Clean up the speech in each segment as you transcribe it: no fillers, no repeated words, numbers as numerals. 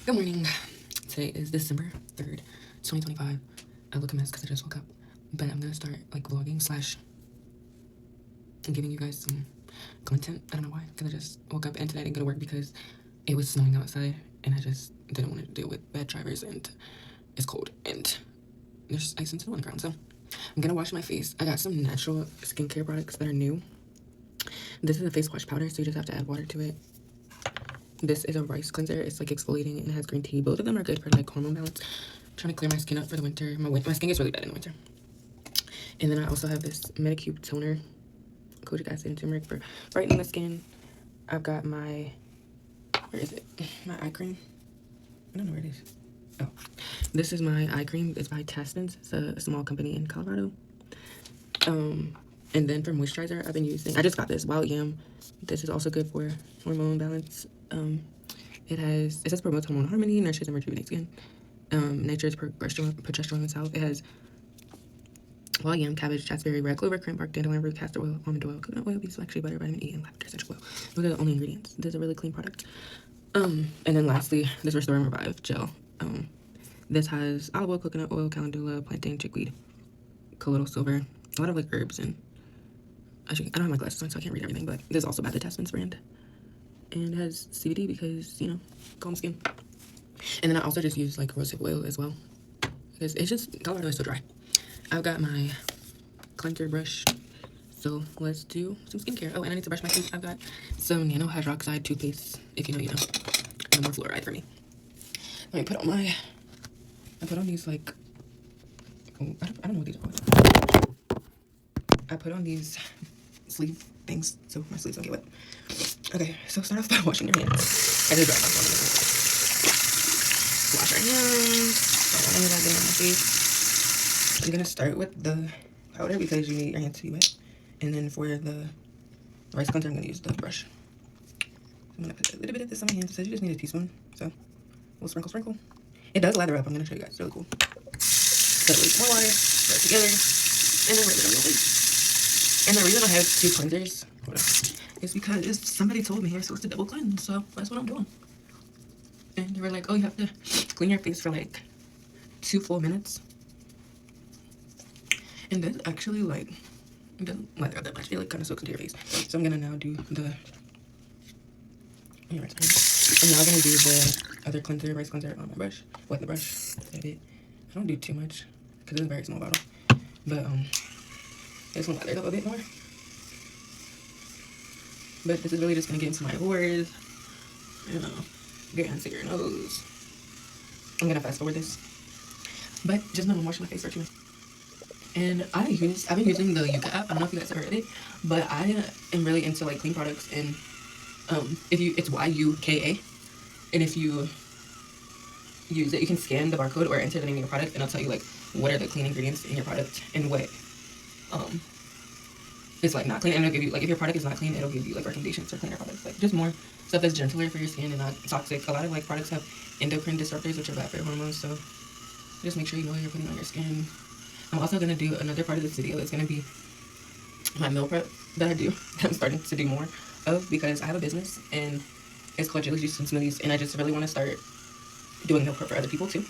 Good morning. Today is December 3rd, 2025. I look a mess because I just woke up, but I'm gonna start like vlogging slash giving you guys some content. I don't know why, because I just woke up and today I didn't go to work because it was snowing outside and I just didn't want to deal with bad drivers and it's cold and there's ice and snow on the ground. So I'm gonna wash my face. I got some natural skincare products that are new. This is a face wash powder, so you just have to add water to it. This is a rice cleanser. It's like exfoliating and it has green tea. Both of them are good for like hormone balance. I'm trying to clear my skin up for the winter. My skin gets really bad in the winter. And then I also have this Medicube toner, kojic acid and turmeric for brightening the skin. I've got my, where is it? My eye cream. I don't know where it is. Oh, this is my eye cream. It's by Tastins. It's a small company in Colorado. And then for moisturizer, I've been using, I just got this Wild Yam. This is also good for hormone balance. It says promotes hormonal harmony, nurtures and rejuvenates skin. Nature's progesterone and health. It has wild yam, cabbage, raspberry, red clover, cranberry bark, dandelion root, castor oil, almond oil, coconut oil, beeswax, shea butter, vitamin E, and lavender essential oil. Those are the only ingredients. This is a really clean product. And then lastly, this Restore and Revive gel. This has olive oil, coconut oil, calendula, plantain, chickweed, colloidal silver, a lot of like herbs and I don't have my glasses on, so I can't read everything, but this is also by the Tastins brand. And it has CBD because, you know, calm skin. And then I also just use like rosehip oil as well because it's just, Colorado is so dry. I've got my cleanser brush, so let's do some skincare. Oh, and I need to brush my teeth. I've got some nano hydroxide toothpaste. If you know, you know. No more fluoride for me. Let me put on I put on these like, oh, I don't know what these are called. I put on these sleeve things so my sleeves don't get wet. Okay, so start off by washing your hands. I just dried my phone. Wash our hands. Don't want any of that getting on my face. I'm gonna start with the powder because you need your hands to be wet. And then for the rice cleanser, I'm gonna use the brush. I'm gonna put a little bit of this on my hands. It says you just need a teaspoon. So we'll sprinkle. It does lather up. I'm gonna show you guys. It's really cool. Put a little more water, stir it together, and then rub it on your face. And the reason I have two cleansers is because somebody told me you're supposed to double cleanse, so that's what I'm doing. And they were like, oh, you have to clean your face for like 2 full minutes. And this actually like, it doesn't lather up that much. It like kind of soaks into your face. So I'm gonna now do the, I'm now gonna do the other cleanser, rice cleanser on my brush. Wet the brush a bit. I don't do too much because it's a very small bottle. But this one lathered up a bit more. But this is really just gonna get into my pores, you know, get into your nose. I'm gonna fast forward this, but just know I'm washing my face for 2 minutes. And I've been using the Yuka app. I don't know if you guys have heard of it, but I am really into like clean products. And it's YUKA, and if you use it, you can scan the barcode or enter the name of your product, and it'll tell you like what are the clean ingredients in your product and what it's like not clean, and it'll give you like if your product is not clean, it'll give you like recommendations for cleaner products, like just more stuff that's gentler for your skin and not toxic. A lot of like products have endocrine disruptors, which are bad for your hormones, so just make sure you know what you're putting on your skin. I'm also gonna do another part of this video. It's gonna be my meal prep that I do. I'm starting to do more of because I have a business and it's called Jelly Juice and Smoothies, and I just really want to start doing meal prep for other people too.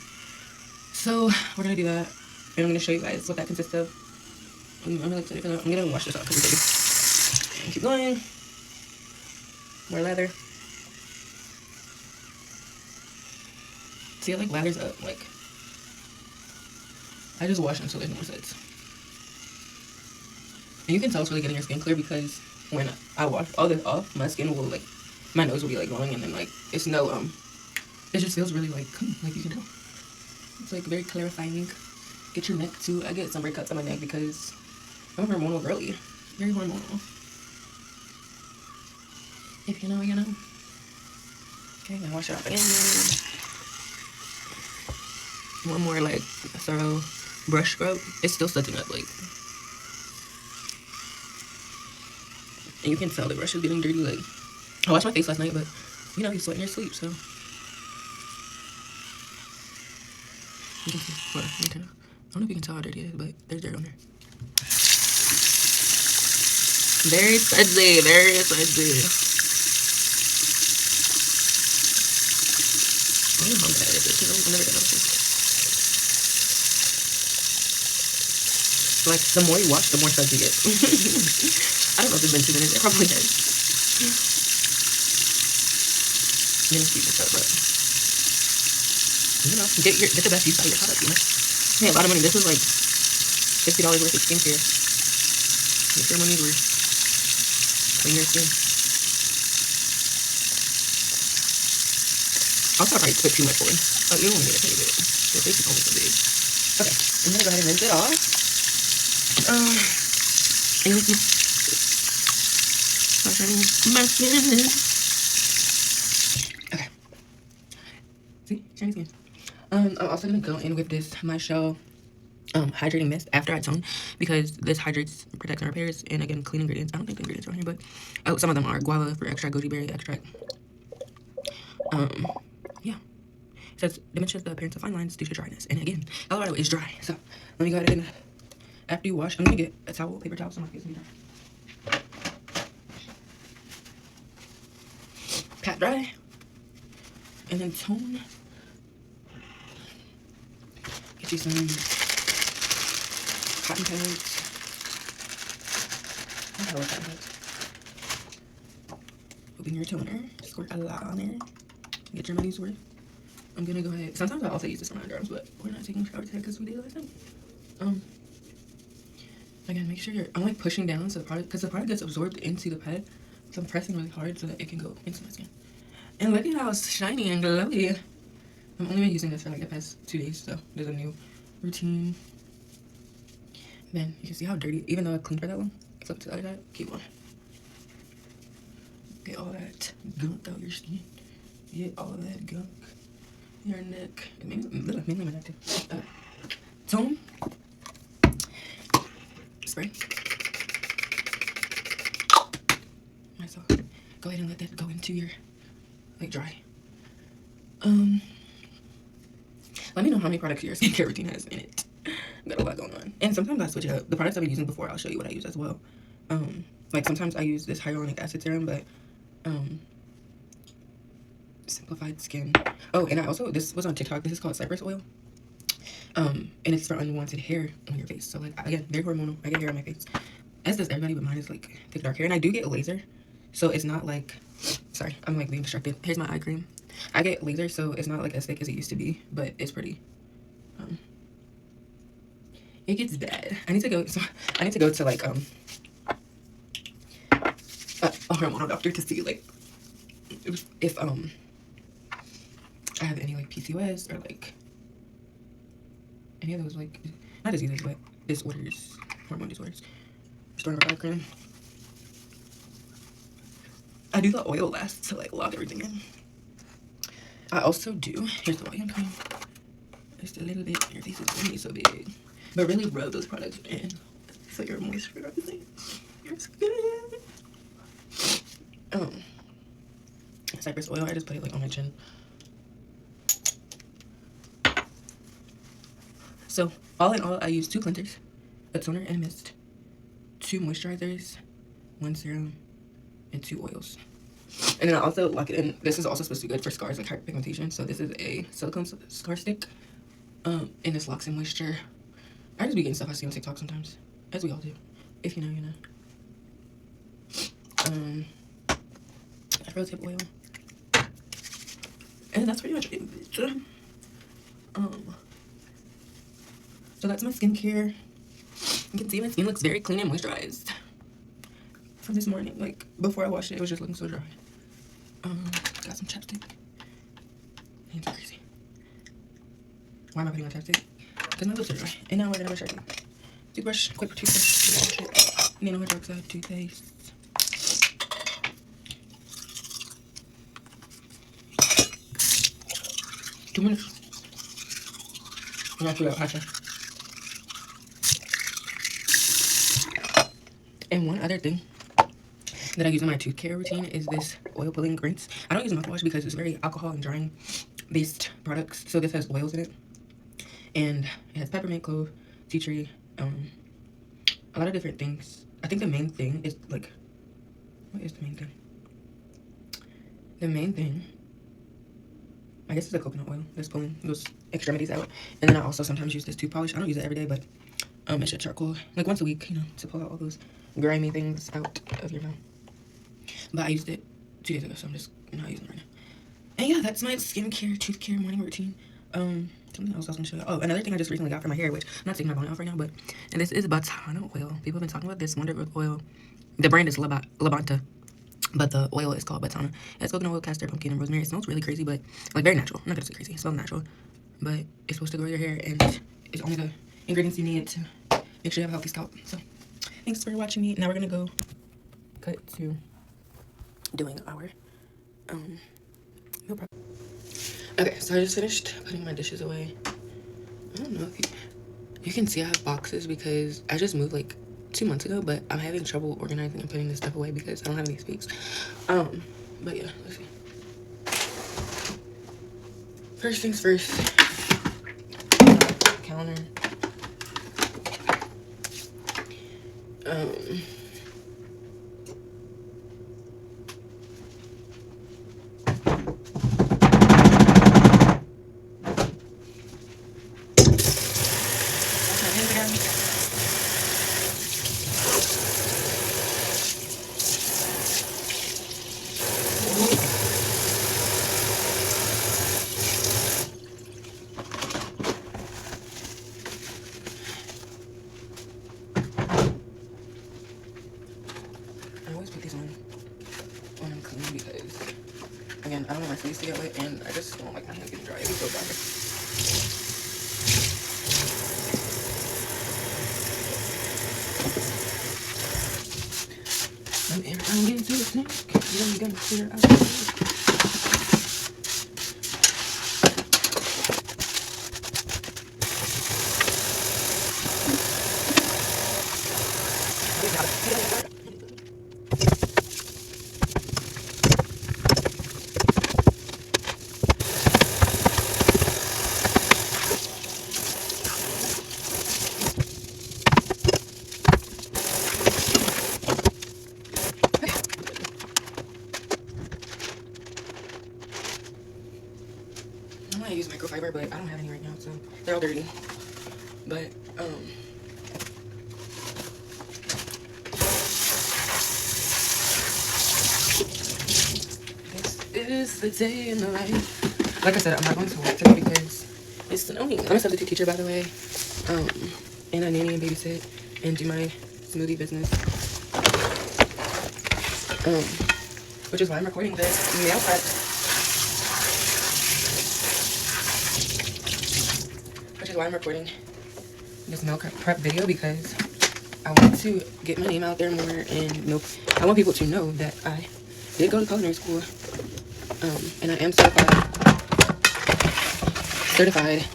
So we're gonna do that, and I'm gonna show you guys what that consists of. I'm really excited for that. I'm gonna wash this off because it's dirty. And keep going. More lather. See, it like lathers up. Like, I just wash until there's no suds. And you can tell it's really getting your skin clear because when I wash all this off, my skin will like, my nose will be like glowing, and then like it's no it just feels really like clean, like you can tell. It's like very clarifying. Get your neck too. I get some breakouts on my neck because I'm a hormonal girly. Very hormonal. If you know, you know. Okay, now wash it off again. One more like thorough brush scrub. It's still sucking up like. And you can tell the brush is getting dirty. Like, I washed my face last night, but you know, you sweat in your sleep, so. You can see. What? I don't know if you can tell how dirty it is, but there's dirt on there. Very sudsy, very sudsy. don't know how bad it is because I'm never gonna see. Like, the more you wash, the more suds you get. I don't know if it's been 2 minutes. It probably has. You know, keep this up, but you know, get the best use out of your product. You know, pay a lot of money. This was like $50 worth of skincare. Get your money's worth. Clean your skin. Also, I probably put too much oil. You only need a tiny bit. Your face is only so big. Okay, I'm gonna go ahead and rinse it off. And you can my skin. Okay. See, shiny skin. I'm also gonna go in with this My Shell hydrating mist after I tone, because this hydrates, protects, and repairs. And again, clean ingredients. I don't think the ingredients are on here, but some of them are. Guava for extract, goji berry extract. Yeah. It says diminishes the appearance of fine lines due to dryness. And again, Colorado is dry. So let me go ahead and, after you wash, I'm gonna get a towel, paper towel, so my face will be dry. Pat dry. And then tone. Get you some cotton pads. I love cotton pads. Open your toner. Squirt a lot on there. Get your money's worth. I'm gonna go ahead. Sometimes I also use this on my underarms, but we're not taking showers today because we did last time. Again, make sure I'm like pushing down so the product, because the product gets absorbed into the pad. So I'm pressing really hard so that it can go into my skin. And look at how shiny and glowy. I've only been using this for like the past 2 days, so there's a new routine. Then you can see how dirty, even though I cleaned for that long, flip it to the other side, keep on. Get all that gunk out your skin. Get all that gunk. Your neck. Mainly my neck too. Tone. Spray. Myself. Go ahead and let that go into your, like, dry. Let me know how many products your skincare routine has in it. I've got a lot going on. And sometimes I switch it up. The products I've been using before, I'll show you what I use as well. Like sometimes I use this hyaluronic acid serum, but simplified skin. Oh, and I also, this was on TikTok. This is called cypress oil. And it's for unwanted hair on your face. So like, again, very hormonal. I get hair on my face, as does everybody, but mine is like thick dark hair. And I do get laser, so it's not like, sorry, I'm like being distracted. Here's my eye cream. I get laser, so it's not like as thick as it used to be, but it's pretty. It gets bad. I need to go to like a hormonal doctor to see like if I have any like PCOS or like any of those, like, not diseases, but disorders, hormone disorders. Restoring our eye cream. I do the oil last to like lock everything in. I also do, here's the whitening cream. Just a little bit. Your face is only so big. But really rub those products in so you're moisturizing your skin. Cypress oil, I just put it like on my chin. So all in all, I use 2 cleansers, a toner and a mist, 2 moisturizers, 1 serum, and 2 oils. And then I also lock it in. This is also supposed to be good for scars like hyperpigmentation. So this is a silicone scar stick. And this locks in moisture. I just be getting stuff I see on TikTok sometimes, as we all do. If you know, you know. Rosehip oil. And that's pretty much it. So that's my skincare. You can see my skin looks very clean and moisturized from this morning. Like, before I washed it, it was just looking so dry. Got some chapstick. Hands are crazy. Why am I putting on chapstick? Because my lips are dry. And now we're gonna brush our teeth. Toothbrush, quick toothbrush. Nano hydroxide toothpaste. Two minutes. I'm gonna put it out hot. And one other thing that I use in my tooth care routine is this oil pulling rinse. I don't use mouthwash because it's very alcohol and drying based products. So this has oils in it. And it has peppermint, clove, tea tree, a lot of different things. I think the main thing is like, what is the main thing? The main thing I guess it's the coconut oil that's pulling those extremities out. And then I also sometimes use this tooth polish. I don't use it every day, but it's just charcoal, like once a week, you know, to pull out all those grimy things out of your mouth. But I used it 2 days ago, so I'm just not using it right now. And yeah, that's my skincare, tooth care morning routine. Something else I was gonna show you. Oh, another thing I just recently got for my hair, which I'm not taking my bonnet off right now, but and this is Botana oil. People have been talking about this Wonder oil. The brand is Labanta, but the oil is called Botana. It's coconut oil, castor, pumpkin, and rosemary. It smells really crazy, but like very natural. I'm not gonna say crazy. It smells natural, but it's supposed to grow your hair, and it's only the ingredients you need to make sure you have a healthy scalp. So thanks for watching me. Now we're gonna go cut to doing our meal prep. Okay, so I just finished putting my dishes away. I don't know if you can see I have boxes because I just moved like 2 months ago, but I'm having trouble organizing and putting this stuff away because I don't have any space. But yeah, let's see. First things first, counter. I always put these on when I'm cleaning because, again, I don't want my face to get wet, and I just don't like my hands getting dry. It'd be so dry. And every time I get into the sink, you're gonna clear out. I want to use microfiber, but I don't have any right now, so they're all dirty. But this is the day in the life. Like I said, I'm not going to work today because it's snowing. I'm a substitute teacher, by the way, and I nanny and babysit and do my smoothie business. Which is why I'm recording this meal prep. Which is why I'm recording this meal prep video, because I want to get my name out there more, and I want people to know that I did go to culinary school, and I am certified,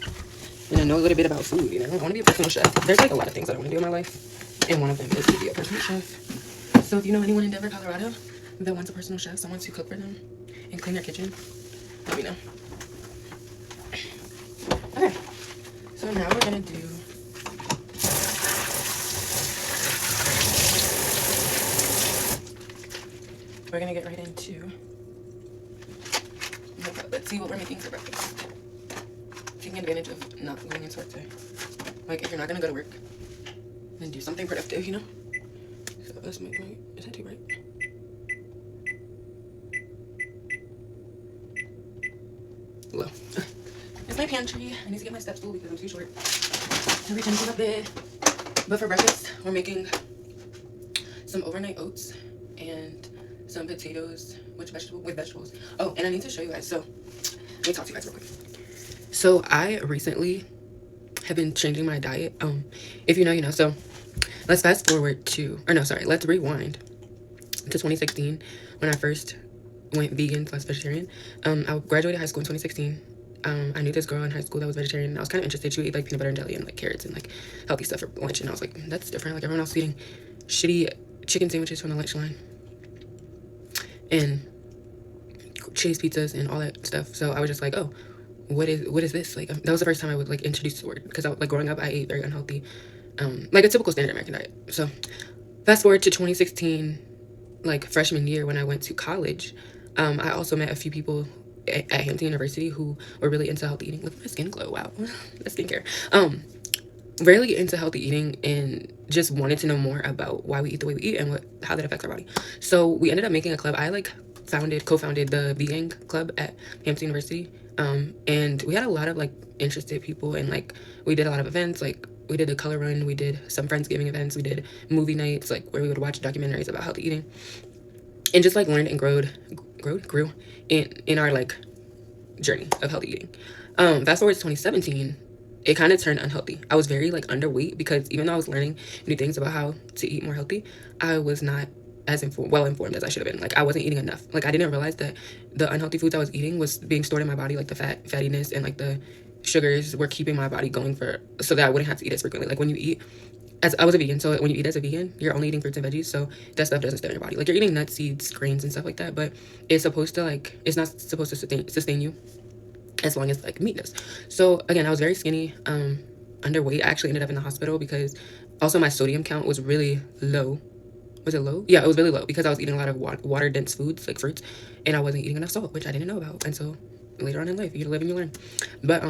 and I know a little bit about food. You know, I want to be a personal chef. There's like a lot of things that I want to do in my life, and one of them is to be a personal chef. So if you know anyone in Denver, Colorado that wants a personal chef, someone to cook for them and clean their kitchen, let me know. Okay, so now we're gonna do get right into, let's see what we're making for breakfast. Taking advantage of not going into work today. Like, if you're not gonna go to work, then do something productive, you know? So let's make my, is that too bright? Low. It's my pantry. I need to get my step stool because I'm too short to reach into the bed. But for breakfast, we're making some overnight oats and some potatoes with vegetables. Oh, and I need to show you guys. So let me talk to you guys real quick. So I recently have been changing my diet. If you know, you know. So let's fast forward to, let's rewind to 2016 when I first went vegan / vegetarian. I graduated high school in 2016. I knew this girl in high school that was vegetarian, and I was kind of interested. She would eat like peanut butter and jelly and like carrots and like healthy stuff for lunch, and I was like, that's different. Like everyone else eating shitty chicken sandwiches from the lunch line and cheese pizzas and all that stuff. So I was just like, oh, what is this? Like that was the first time I would like introduce the word, because I like growing up I ate very unhealthy, like a typical standard American diet. So fast forward to 2016, like freshman year when I went to college, I also met a few people at Hampton University who were really into healthy eating. Look at my skin glow. Wow. That's skincare. Really into healthy eating and just wanted to know more about why we eat the way we eat and how that affects our body. So we ended up making a club. I like co-founded the vegan club at Hampton University. And we had a lot of like interested people, and like we did a lot of events. Like we did a color run, we did some Friendsgiving events, we did movie nights, like where we would watch documentaries about healthy eating, and just like learned and grew in our like journey of healthy eating. Fast forward to 2017, it kind of turned unhealthy. I was very like underweight because even though I was learning new things about how to eat more healthy, I was not as well informed as I should have been. Like I wasn't eating enough. Like I didn't realize that the unhealthy foods I was eating was being stored in my body, like the fattiness and like the sugars were keeping my body going for so that I wouldn't have to eat as frequently. Like when you eat, as I was a vegan, so when you eat as a vegan, you're only eating fruits and veggies, so that stuff doesn't stay in your body. Like you're eating nuts, seeds, grains, and stuff like that, but it's supposed to like it's not supposed to sustain you as long as like meat does. So again, I was very skinny, underweight. I actually ended up in the hospital because also my sodium count was really low. Was it low? Yeah, it was really low because I was eating a lot of water dense foods like fruits, and I wasn't eating enough salt, which I didn't know about until later on in life. You live and you learn. But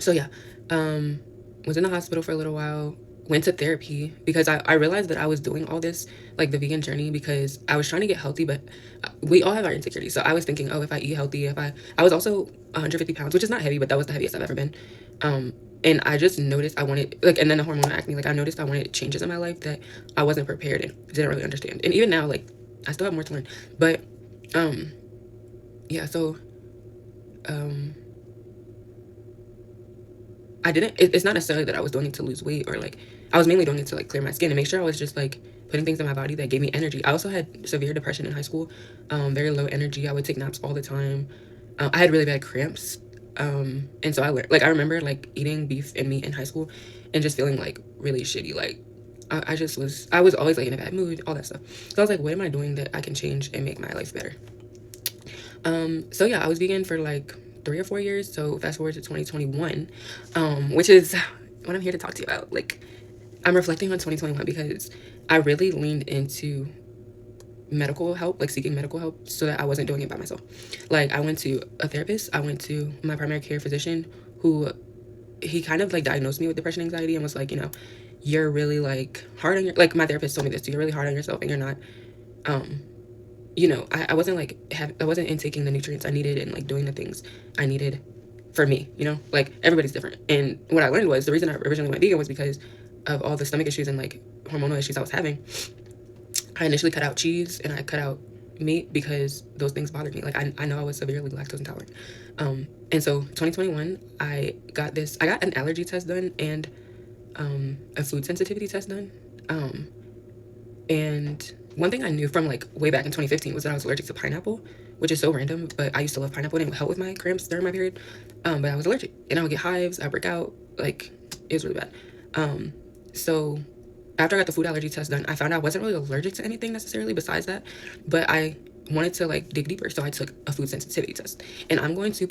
so yeah, was in the hospital for a little while. Went to therapy because I realized that I was doing all this, like the vegan journey, because I was trying to get healthy, but we all have our insecurities. So I was thinking, oh, if I eat healthy, I was also 150 pounds, which is not heavy, but that was the heaviest I've ever been. And I just noticed I wanted, like, and then the hormonal acne, like I noticed I wanted changes in my life that I wasn't prepared and didn't really understand. And even now, like, I still have more to learn. But, yeah, so, I didn't, it's not necessarily that I was doing it to lose weight or like, I was mainly doing it to like clear my skin and make sure I was just like putting things in my body that gave me energy. I also had severe depression in high school, very low energy. I would take naps all the time. I had really bad cramps. And so I learned, like, I remember like eating beef and meat in high school and just feeling like really shitty. Like I was always like in a bad mood, all that stuff. So I was like, what am I doing that I can change and make my life better? So yeah, I was vegan for like 3 or 4 years. So fast forward to 2021, which is what I'm here to talk to you about. Like, I'm reflecting on 2021 because I really leaned into medical help, like seeking medical help, so that I wasn't doing it by myself. Like, I went to a therapist. I went to my primary care physician, who he kind of like diagnosed me with depression, anxiety, and was like, you're really like hard on your, like, my therapist told me this too, you're really hard on yourself and you're not, I wasn't like I wasn't intaking the nutrients I needed and like doing the things I needed for me, like everybody's different. And what I learned was the reason I originally went vegan was because of all the stomach issues and like hormonal issues I was having. I initially cut out cheese and I cut out meat because those things bothered me. Like I know I was severely lactose intolerant. And so 2021, I got an allergy test done and a food sensitivity test done. And one thing I knew from like way back in 2015 was that I was allergic to pineapple, which is so random, but I used to love pineapple and it would help with my cramps during my period. But I was allergic and I would get hives, I break out, like it was really bad. So after I got the food allergy test done, I found out I wasn't really allergic to anything necessarily besides that, but I wanted to like dig deeper. So I took a food sensitivity test, and I'm going to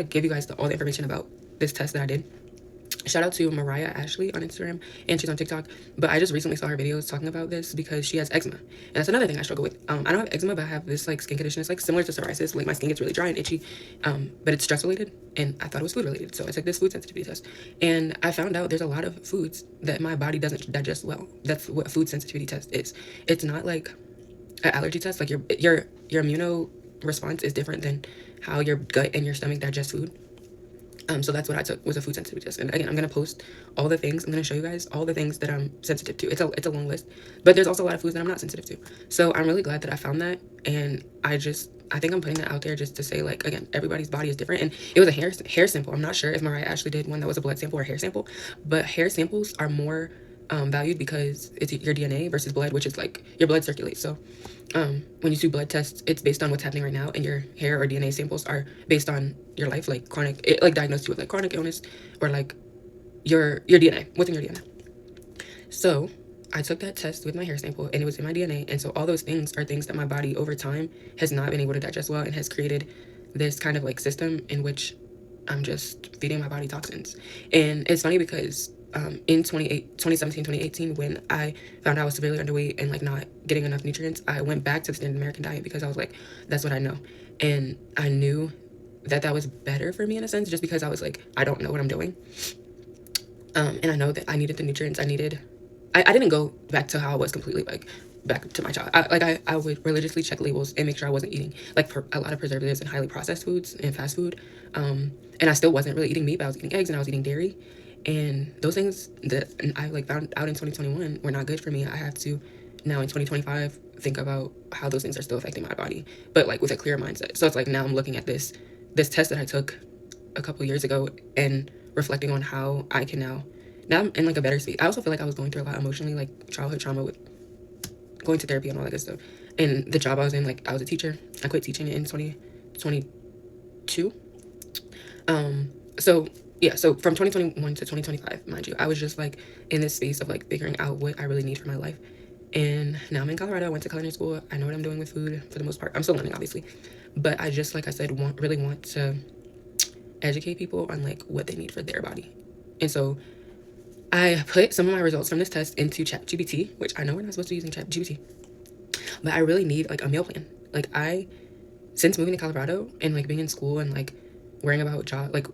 give you guys all the information about this test that I did. Shout out to Mariah Ashley on Instagram, and she's on TikTok. But I just recently saw her videos talking about this because she has eczema, and that's another thing I struggle with. I don't have eczema, but I have this like skin condition. It's like similar to psoriasis. Like my skin gets really dry and itchy, but it's stress related, and I thought it was food related. So I took this food sensitivity test, and I found out there's a lot of foods that my body doesn't digest well. That's what a food sensitivity test is. It's not like an allergy test. Like your immuno response is different than how your gut and your stomach digest food. So that's what I took, was a food sensitivity test. And again, I'm going to post all the things. I'm going to show you guys all the things that I'm sensitive to. It's a long list, but there's also a lot of foods that I'm not sensitive to. So I'm really glad that I found that. And I think I'm putting that out there just to say, like, again, everybody's body is different. And it was a hair sample. I'm not sure if Mariah actually did one that was a blood sample or hair sample, but hair samples are more valued because it's your DNA versus blood, which is like your blood circulates. So when you do blood tests, it's based on what's happening right now, and your hair or DNA samples are based on your life, like it like diagnosed you with like chronic illness or like your DNA, what's in your DNA. So I took that test with my hair sample and it was in my DNA, and so all those things are things that my body over time has not been able to digest well and has created this kind of like system in which I'm just feeding my body toxins. And it's funny because in 2017, 2018, when I found out I was severely underweight and like not getting enough nutrients, I went back to the standard American diet because I was like, that's what I know. And I knew that that was better for me in a sense, just because I was like, I don't know what I'm doing. And I know that I needed the nutrients. I didn't go back to how I was completely, like, back to my child. I would religiously check labels and make sure I wasn't eating, like, a lot of preservatives and highly processed foods and fast food. And I still wasn't really eating meat, but I was eating eggs and I was eating dairy. And those things that I, like, found out in 2021 were not good for me. I have to now in 2025 think about how those things are still affecting my body, but, like, with a clear mindset. So it's like now I'm looking at this test that I took a couple years ago and reflecting on how I can now I'm in, like, a better space. I also feel like I was going through a lot emotionally, like childhood trauma with going to therapy and all that good stuff. And the job I was in, like, I was a teacher. I quit teaching in 2022. So yeah, so from 2021 to 2025, mind you, I was just, like, in this space of, like, figuring out what I really need for my life. And now I'm in Colorado. I went to culinary school. I know what I'm doing with food for the most part. I'm still learning, obviously, but I just, like I said, really want to educate people on, like, what they need for their body. And so I put some of my results from this test into ChatGPT, which I know we're not supposed to be using ChatGPT, but I really need, like, a meal plan. Like, since moving to Colorado and, like, being in school and, like, worrying about job, like,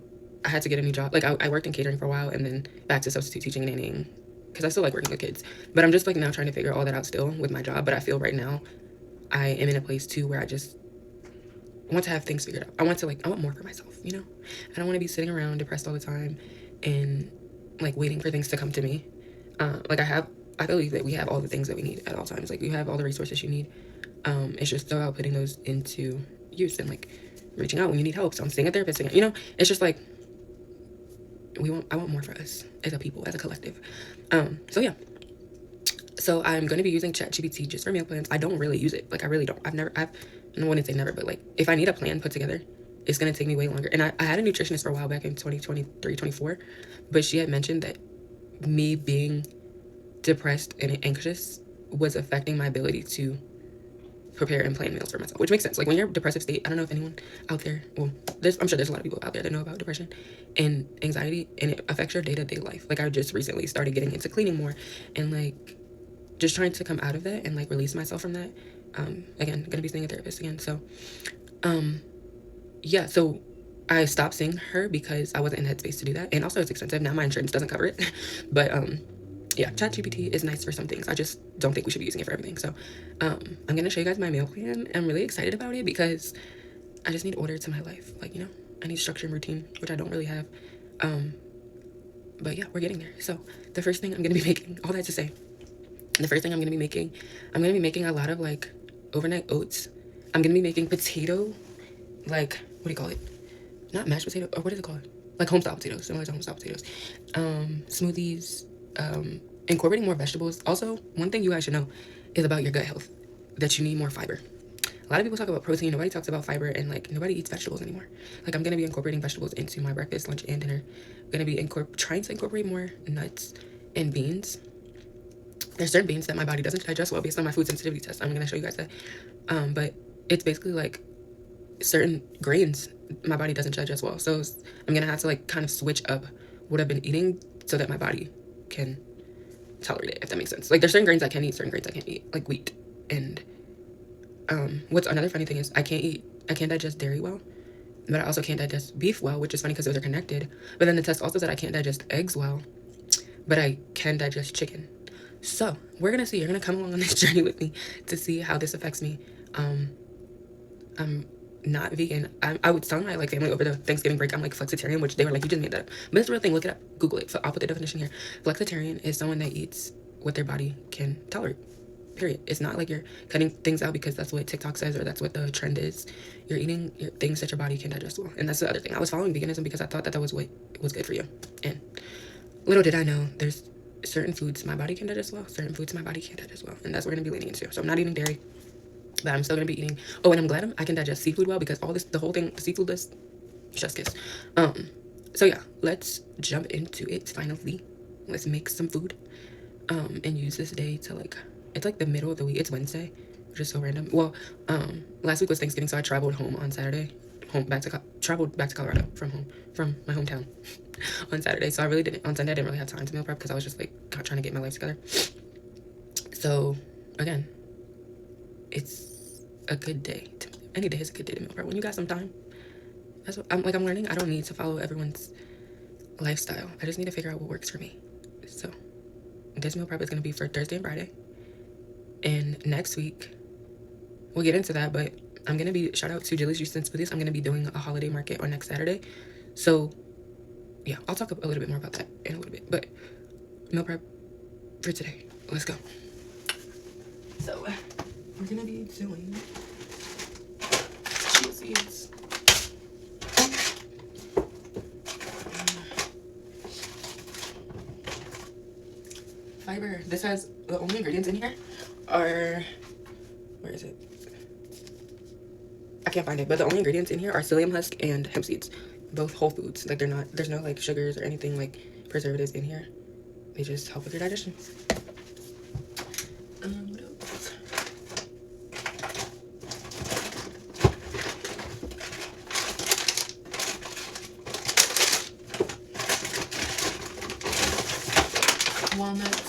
I had to get a new job. Like, I worked in catering for a while and then back to substitute teaching and nannying because I still like working with kids. But I'm just, like, now trying to figure all that out still with my job. But I feel right now I am in a place too where I just want to have things figured out. I want more for myself, you know? I don't want to be sitting around depressed all the time and, like, waiting for things to come to me. I believe that we have all the things that we need at all times. Like, you have all the resources you need. It's just about putting those into use and, like, reaching out when you need help. So I'm seeing a therapist again. You know, it's just like I want more for us as a people, as a collective. So yeah. So I'm gonna be using ChatGPT just for meal plans. I don't really use it. Like, I really don't. I wouldn't say never, but, like, if I need a plan put together, it's gonna take me way longer. And I had a nutritionist for a while back in 2023, 24, but she had mentioned that me being depressed and anxious was affecting my ability to prepare and plan meals for myself, which makes sense. Like, when you're in a depressive state, I don't know if anyone out there, well, I'm sure there's a lot of people out there that know about depression and anxiety, and it affects your day-to-day life. Like, I just recently started getting into cleaning more and, like, just trying to come out of that and, like, release myself from that. Again, gonna be seeing a therapist again. So, yeah, so I stopped seeing her because I wasn't in the headspace to do that. And also, it's expensive. Now my insurance doesn't cover it. But, yeah, ChatGPT is nice for some things. I just don't think we should be using it for everything. So, I'm going to show you guys my meal plan. I'm really excited about it because I just need order to my life. Like, you know, I need structure and routine, which I don't really have. But yeah, we're getting there. So the first thing I'm going to be making, all that to say, the first thing I'm going to be making a lot of, like, overnight oats. I'm going to be making potato, like, what do you call it? Not mashed potato, or what is it called? Like, home style potatoes, similar to home style potatoes. Smoothies, incorporating more vegetables. Also, one thing you guys should know is about your gut health, that you need more fiber. A lot of people talk about protein, nobody talks about fiber, and, like, nobody eats vegetables anymore. Like, I'm gonna be incorporating vegetables into my breakfast, lunch, and dinner. I'm gonna be trying to incorporate more nuts and beans. There's certain beans that my body doesn't digest well based on my food sensitivity test. I'm gonna show you guys that. But it's basically, like, certain grains my body doesn't digest well. So I'm gonna have to, like, kind of switch up what I've been eating so that my body can tolerate it, if that makes sense. Like, there's certain grains I can eat, certain grains I can't eat, like wheat. And what's another funny thing is I can't digest dairy well, but I also can't digest beef well, which is funny because those are connected. But then the test also said I can't digest eggs well, but I can digest chicken. So we're gonna see. You're gonna come along on this journey with me to see how this affects me. I'm not vegan. I would tell my, like, family over the Thanksgiving break I'm, like, flexitarian, which they were like, you just made that up. But it's a real thing. Look it up. Google it. So I'll put the definition here. Flexitarian is someone that eats what their body can tolerate. Period. It's not like you're cutting things out because that's what TikTok says or that's what the trend is. You're eating things that your body can digest well. And that's the other thing. I was following veganism because I thought that was what was good for you. And little did I know there's certain foods my body can digest well, certain foods my body can't digest well. And that's what we're going to be leaning into. So I'm not eating dairy, but I'm still going to be eating. Oh, and I'm glad I can digest seafood well because the whole thing, the seafood list, chef's kiss. So yeah, let's jump into it finally. Let's make some food. And use this day to, like, it's like the middle of the week. It's Wednesday, which is so random. Well, last week was Thanksgiving, so I traveled home on Saturday. Traveled back to Colorado from my hometown on Saturday. So on Sunday I didn't really have time to meal prep because I was just, like, trying to get my life together. So again, it's a good day I need to hit a good dating meal, bro. When you got some time, that's what I'm learning. I don't need to follow everyone's lifestyle. I just need to figure out what works for me. So this meal prep is gonna be for Thursday and Friday. And next week, we'll get into that, but I'm gonna be, shout out to Jilly's Juice and Smoothies. I'm gonna be doing a holiday market on next Saturday. So yeah, I'll talk a little bit more about that in a little bit. But meal prep for today. Let's go. So we're gonna be doing chia seeds. Fiber. This has the only ingredients in here are, where is it? I can't find it, but the only ingredients in here are psyllium husk and hemp seeds. Both whole foods. Like they're not, there's no like sugars or anything like preservatives in here. They just help with your digestion. What else? Walnuts.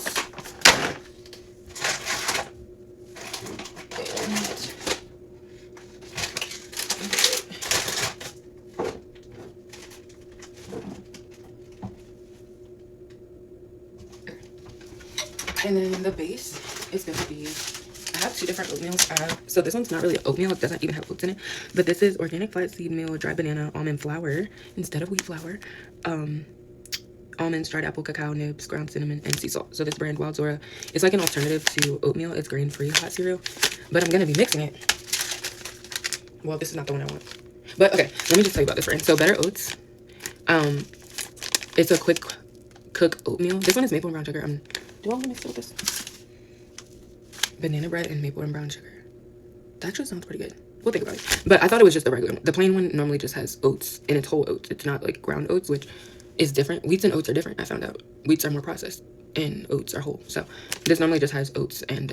And then the base is going to be, I have two different oatmeals. So this one's not really oatmeal. It doesn't even have oats in it. But this is organic flaxseed meal, dry banana, almond flour instead of wheat flour. Almonds, dried apple, cacao nibs, ground cinnamon, and sea salt. So this brand, Wild Zora, is like an alternative to oatmeal. It's grain-free hot cereal. But I'm going to be mixing it. Well, this is not the one I want. But okay, let me just tell you about this brand. So Better Oats. It's a quick cook oatmeal. This one is maple and brown sugar. Do I want to mix it with this? Banana bread and maple and brown sugar. That actually sounds pretty good. We'll think about it. But I thought it was just the regular one. The plain one normally just has oats, and it's whole oats. It's not like ground oats, which is different. Wheats and oats are different, I found out. Wheats are more processed, and oats are whole. So this normally just has oats and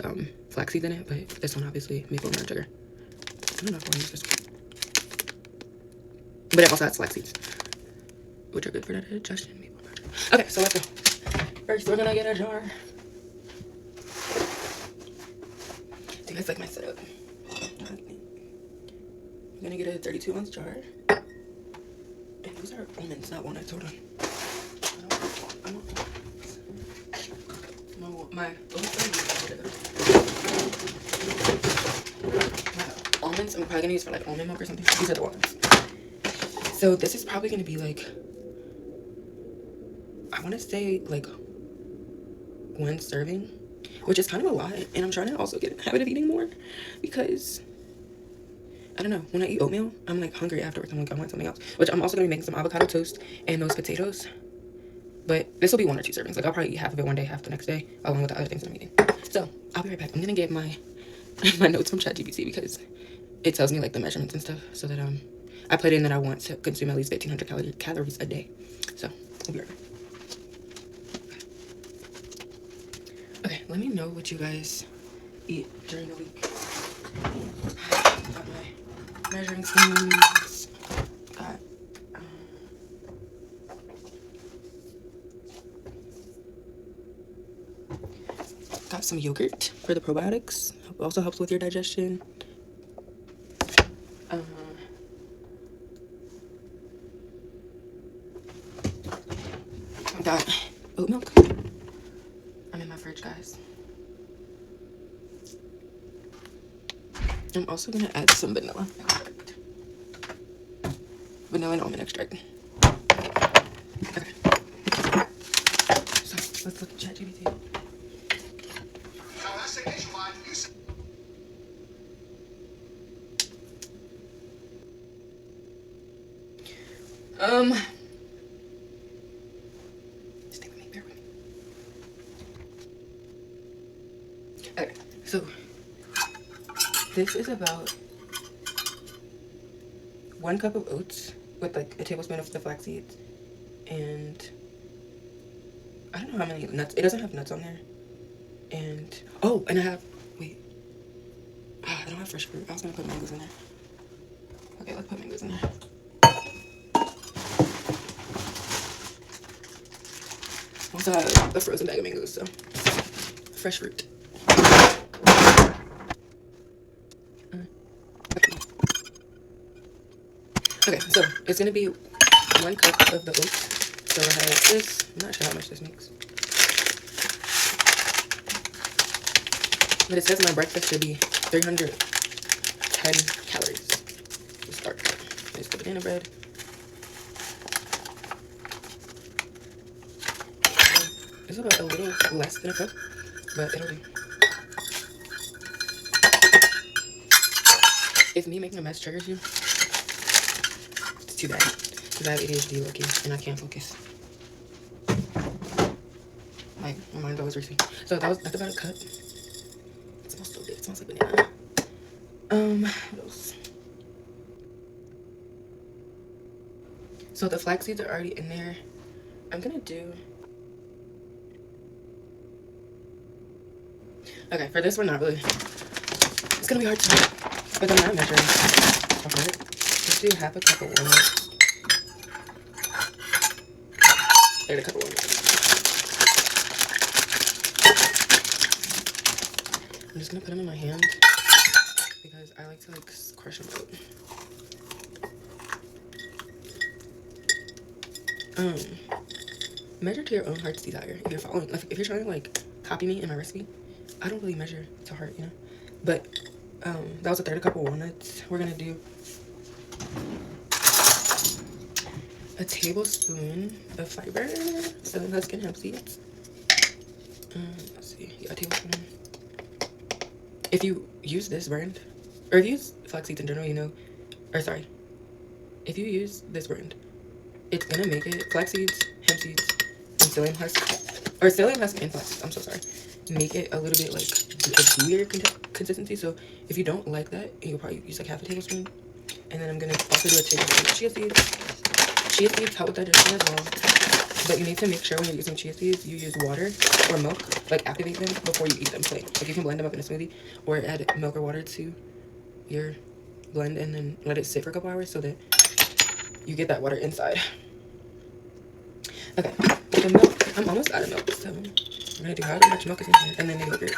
flax seeds in it, but this one obviously maple and brown sugar. I don't know if I want to use this one. But it also has flax seeds, which are good for digestion. Maple and brown sugar. Okay, so let's go. First, we're gonna get a jar. Do you guys like my setup? I'm gonna get a 32-ounce jar. And these are almonds, not walnuts. Hold on. I don't want my almonds, I'm probably gonna use for like almond milk or something. These are the ones. So this is probably gonna be like, I want to say like 1 serving, which is kind of a lot. And I'm trying to also get in the habit of eating more because I don't know, when I eat oatmeal, I'm like hungry afterwards. I'm like, I want something else, which I'm also gonna be making some avocado toast and those potatoes. But this will be 1 or 2 servings. Like I'll probably eat half of it one day, half the next day, along with the other things I'm eating. So I'll be right back. I'm gonna get my notes from ChatGPT because it tells me like the measurements and stuff, so that I put in that I want to consume at least 1,500 calories a day. So I'll be right back. Okay, let me know what you guys eat during the week. Got my measuring spoons. Got some yogurt for the probiotics. Also helps with your digestion. Got oat milk. I'm in my fridge, guys. I'm also gonna add some vanilla. Vanilla and almond extract. Okay. So let's look at ChatGPT. Stay with me, bear with me. Okay, so this is about 1 cup of oats with like a tablespoon of the flax seeds, and I don't know how many nuts. It doesn't have nuts on there. And oh, and I have, wait, I don't have fresh fruit. I was gonna put mangoes in there. Okay, let's put mangoes in there. Also have a frozen bag of mangoes, so fresh fruit. Okay. Okay, so it's gonna be 1 cup of the oats. So I have this. I'm not sure how much this makes, but it says my breakfast should be 310 calories to start. There's the banana bread. It's about a little less than a cup, but it'll do. If me making a mess triggers you, it's too bad. Because I have ADHD low-key, and I can't focus. Like, my mind's always racing. So that's about a cup. It smells so good. It smells like banana. What else? So the flax seeds are already in there. I'm gonna do... Okay, for this one, not really. It's gonna be hard to... But I'm not measuring. Let's do half a cup of walnuts. And a cup of walnuts. I'm just gonna put them in my hand because I like to like crush them out. Measure to your own heart's desire. If you're following, like, if you're trying to like copy me in my recipe, I don't really measure to heart, you know. But that was a third cup of walnuts. We're gonna do a tablespoon of fiber, so husk and hemp seeds. Let's see, yeah, a tablespoon. If you use this brand, or if you use flax seeds in general, you know, or sorry, if you use this brand, it's gonna make it flax seeds, hemp seeds, and psyllium husk, or psyllium husk and flax. I'm so sorry. Make it a little bit like a gooier consistency. So if you don't like that, you'll probably use like half a tablespoon. And then I'm gonna also do a tablespoon of chia seeds. Chia seeds help with digestion as well, but you need to make sure when you're using chia seeds, you use water or milk, like activate them before you eat them plain. Like you can blend them up in a smoothie, or add milk or water to your blend and then let it sit for a couple hours so that you get that water inside. Okay, the milk, I'm almost out of milk, so I'm gonna do however much milk is in here, and then the yogurt.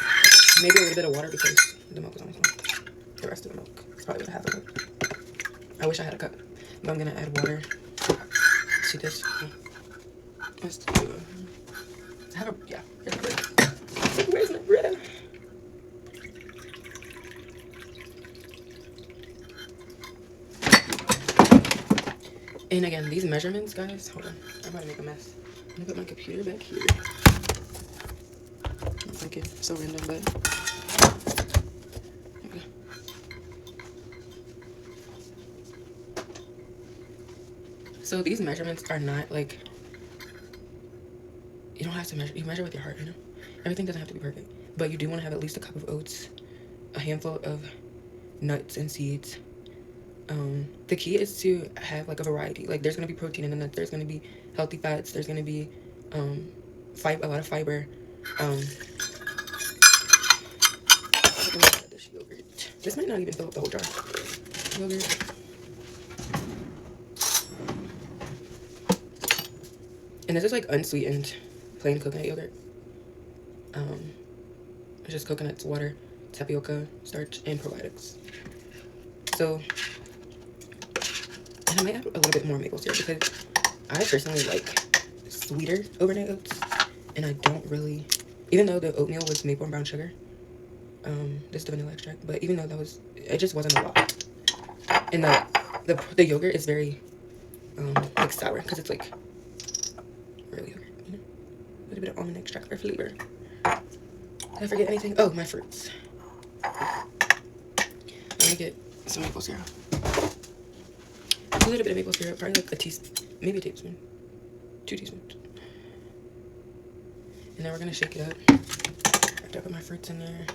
Maybe a little bit of water because the milk is almost gone. The rest of the milk is probably about half a cup. I wish I had a cup, but I'm gonna add water to this. Let's do yeah, here's the bread. Where's my bread? And again, these measurements, guys, hold on, I'm about to make a mess. I'm gonna put my computer back here. It's like it's so random, but okay. So these measurements are not like, you don't have to measure, you measure with your heart, you know? Everything doesn't have to be perfect, but you do want to have at least a cup of oats, a handful of nuts and seeds. The key is to have like a variety. Like there's gonna be protein in the nuts, there's gonna be healthy fats, there's gonna be a lot of fiber. This might not even fill up the whole jar. Yogurt. And this is like unsweetened plain coconut yogurt. It's just coconuts, water, tapioca, starch, and probiotics. So, and I might add a little bit more maple syrup because I personally like sweeter overnight oats, and I don't really, even though the oatmeal was maple and brown sugar, this is the vanilla extract, but even though that was, it just wasn't a lot. And the yogurt is very like sour because it's like real yogurt, you know, a little bit of almond extract for flavor. Did I forget anything? Oh, my fruits. I'm gonna get some maple syrup. A little bit of maple syrup, probably like a teaspoon, maybe a tablespoon, 2 teaspoons. And then we're gonna shake it up. After I put my fruits in there.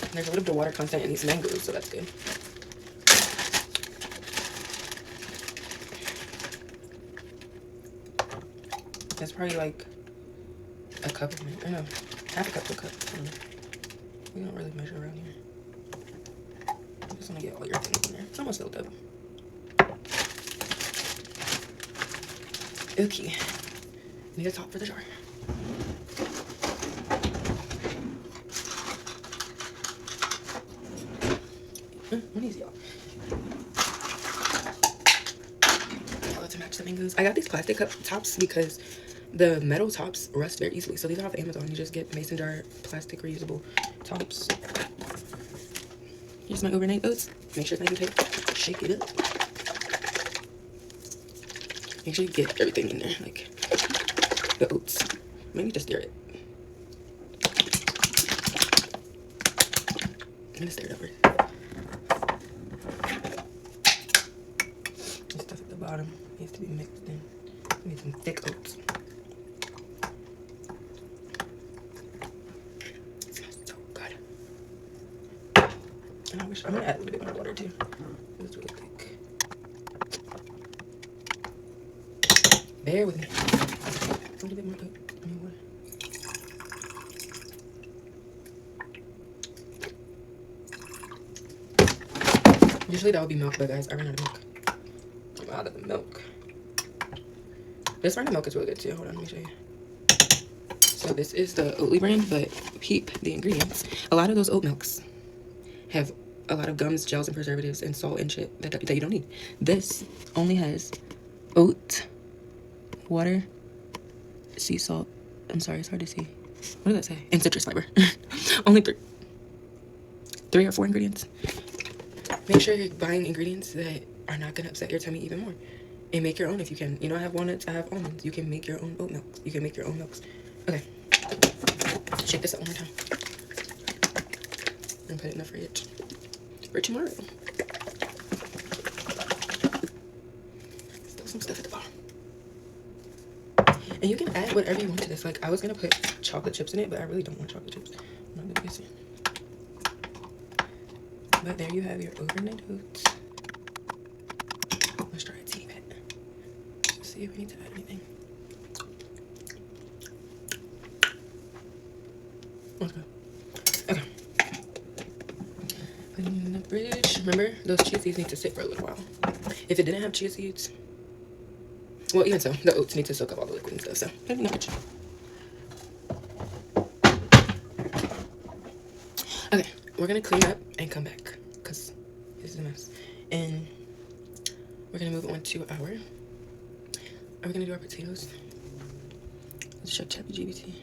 And there's a little bit of water content in these mangoes, so that's good. That's probably like a cup of milk. I know, half a cup to a cup. We don't really measure around here. I just want to get all your things in there. It's almost filled up. Okay. Need a top for the jar. What is y'all? some mangoes. I got these plastic cup tops because the metal tops rust very easily. So these are off Amazon. You just get mason jar plastic reusable tops. Here's my overnight oats. Make sure it's nice and tight. Shake it up. Make sure you get everything in there, like the oats. Maybe just stir it. I'm gonna stir it over. The stuff at the bottom needs to be mixed in. We need some thick oats. It smells so good. And I wish I'm gonna add a little bit more water too. It's really thick. Bear with me. A little bit more water. Usually that would be milk, but guys, I ran out of milk. I'm out of the milk. This brand of milk is really good too. Hold on, let me show you. So this is the Oatly brand, but peep the ingredients. A lot of those oat milks have a lot of gums, gels, and preservatives, and salt and shit that you don't need. This only has oat, water, sea salt. I'm sorry, it's hard to see. What does that say? And citrus fiber. Only three or four ingredients. Make sure you're buying ingredients that are not gonna upset your tummy even more. And make your own if you can. You know, I have walnuts, I have almonds. You can make your own oat milk. You can make your own milks. Okay. Shake this up one more time. And put it in the fridge for tomorrow. Still some stuff at the bottom. And you can add whatever you want to this. Like, I was gonna put chocolate chips in it, but I really don't want chocolate chips. I'm not gonna use it. But there you have your overnight oats. Let's try a teeny bit. Let's see if we need to add anything. Let's go. Okay. Put it in the fridge. Remember, those chia seeds need to sit for a little while. If it didn't have chia seeds, well, even so, the oats need to soak up all the liquid and stuff, so put it in the fridge. Okay, we're gonna clean up and come back because this is a mess. And we're gonna move on to our, are we gonna do our potatoes? Let's check ChatGPT.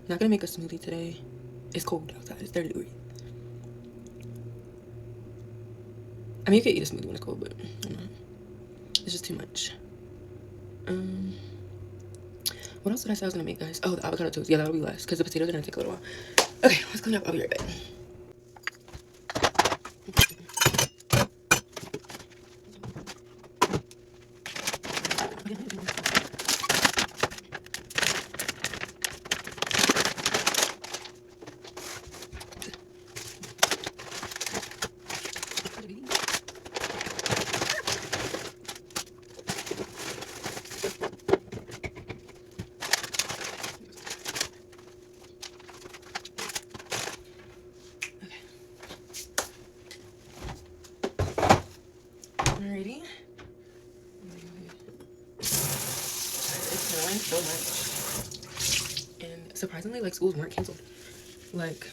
Not gonna make a smoothie today. It's cold outside, it's 30 degrees. I mean, you can eat a smoothie when it's cold, but it's just too much. What else did I say I was gonna make, guys? Oh, the avocado toast. Yeah, that'll be last because the potatoes are gonna take a little while. Okay, let's clean up. I'll be right back. Alrighty. It's snowing so much. And surprisingly, like, schools weren't canceled. Like,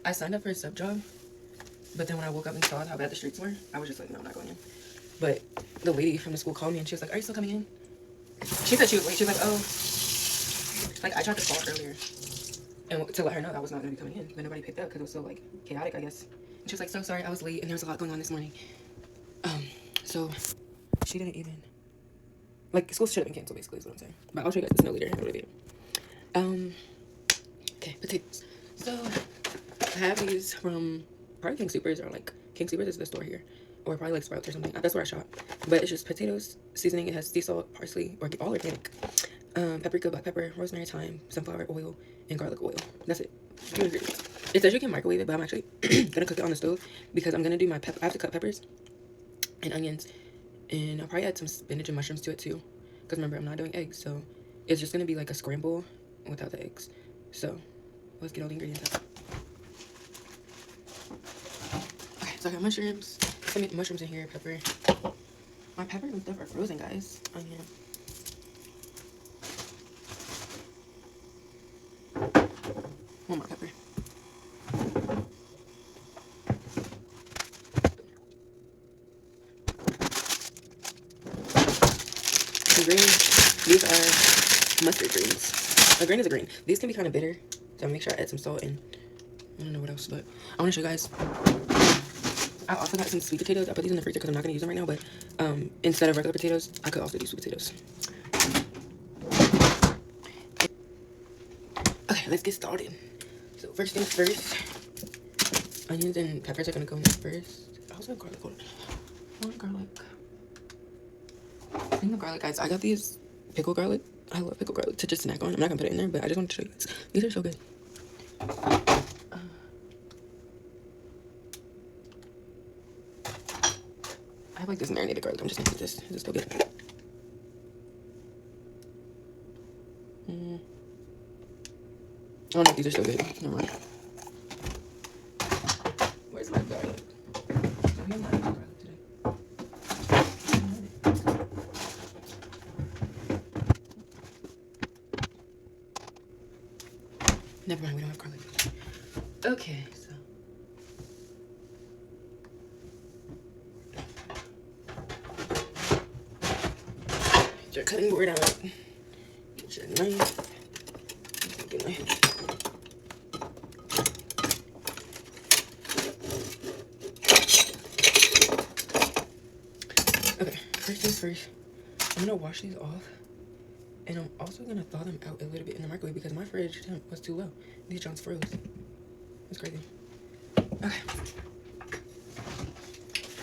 I signed up for a sub job, but then when I woke up and saw how bad the streets were, I was just like, no, I'm not going in. But the lady from the school called me and she was like, are you still coming in? She said she was late. She was like, oh. Like, I tried to call earlier and to let her know that I was not going to be coming in, but nobody picked up because it was so, like, chaotic, I guess. And she was like, so sorry, I was late and there was a lot going on this morning. So she didn't even, like, school should have been canceled, basically, is what I'm saying. But I'll show you guys the snow later in the video. Okay, potatoes. So I have these from probably King Supers, or like King Supers is the store here, or probably like Sprouts or something. That's where I shop. But it's just potatoes, seasoning. It has sea salt, parsley, or all organic, paprika, black pepper, rosemary, thyme, sunflower oil, and garlic oil. That's it. Few ingredients. It says you can microwave it, but I'm actually gonna cook it on the stove because I'm gonna do my I have to cut peppers and onions, and I'll probably add some spinach and mushrooms to it too, because remember, I'm not doing eggs, so it's just gonna be like a scramble without the eggs. So let's get all the ingredients out. Okay, so I got mushrooms. I made the mushrooms in here, pepper. My peppers and stuff are frozen, guys. Onion. One more pepper. The greens, these are mustard greens. A green is a green. These can be kind of bitter, so make sure I add some salt and I don't know what else, but I want to show you guys. I also got some sweet potatoes. I put these in the freezer because I'm not going to use them right now, but instead of regular potatoes, I could also do sweet potatoes. Okay, let's get started. So first things first, onions and peppers are going to go in first. I also have garlic. Hold on. I want garlic. I think the garlic, guys, I got these pickled garlic. I love pickled garlic to just snack on. I'm not going to put it in there, but I just want to show you guys. These are so good. I have like this marinated garlic. I'm just gonna put this. Is it still good? I don't know if these are still good. Never mind. Where's my garlic? We have not used garlic today. Never mind, we don't have garlic. Okay, so. Get your cutting board out. Get your knife. Get my knife. Okay, first things first. I'm gonna wash these off. And I'm also gonna thaw them out a little bit in the microwave because my fridge temp was too low. These Johns froze. That's crazy. Okay.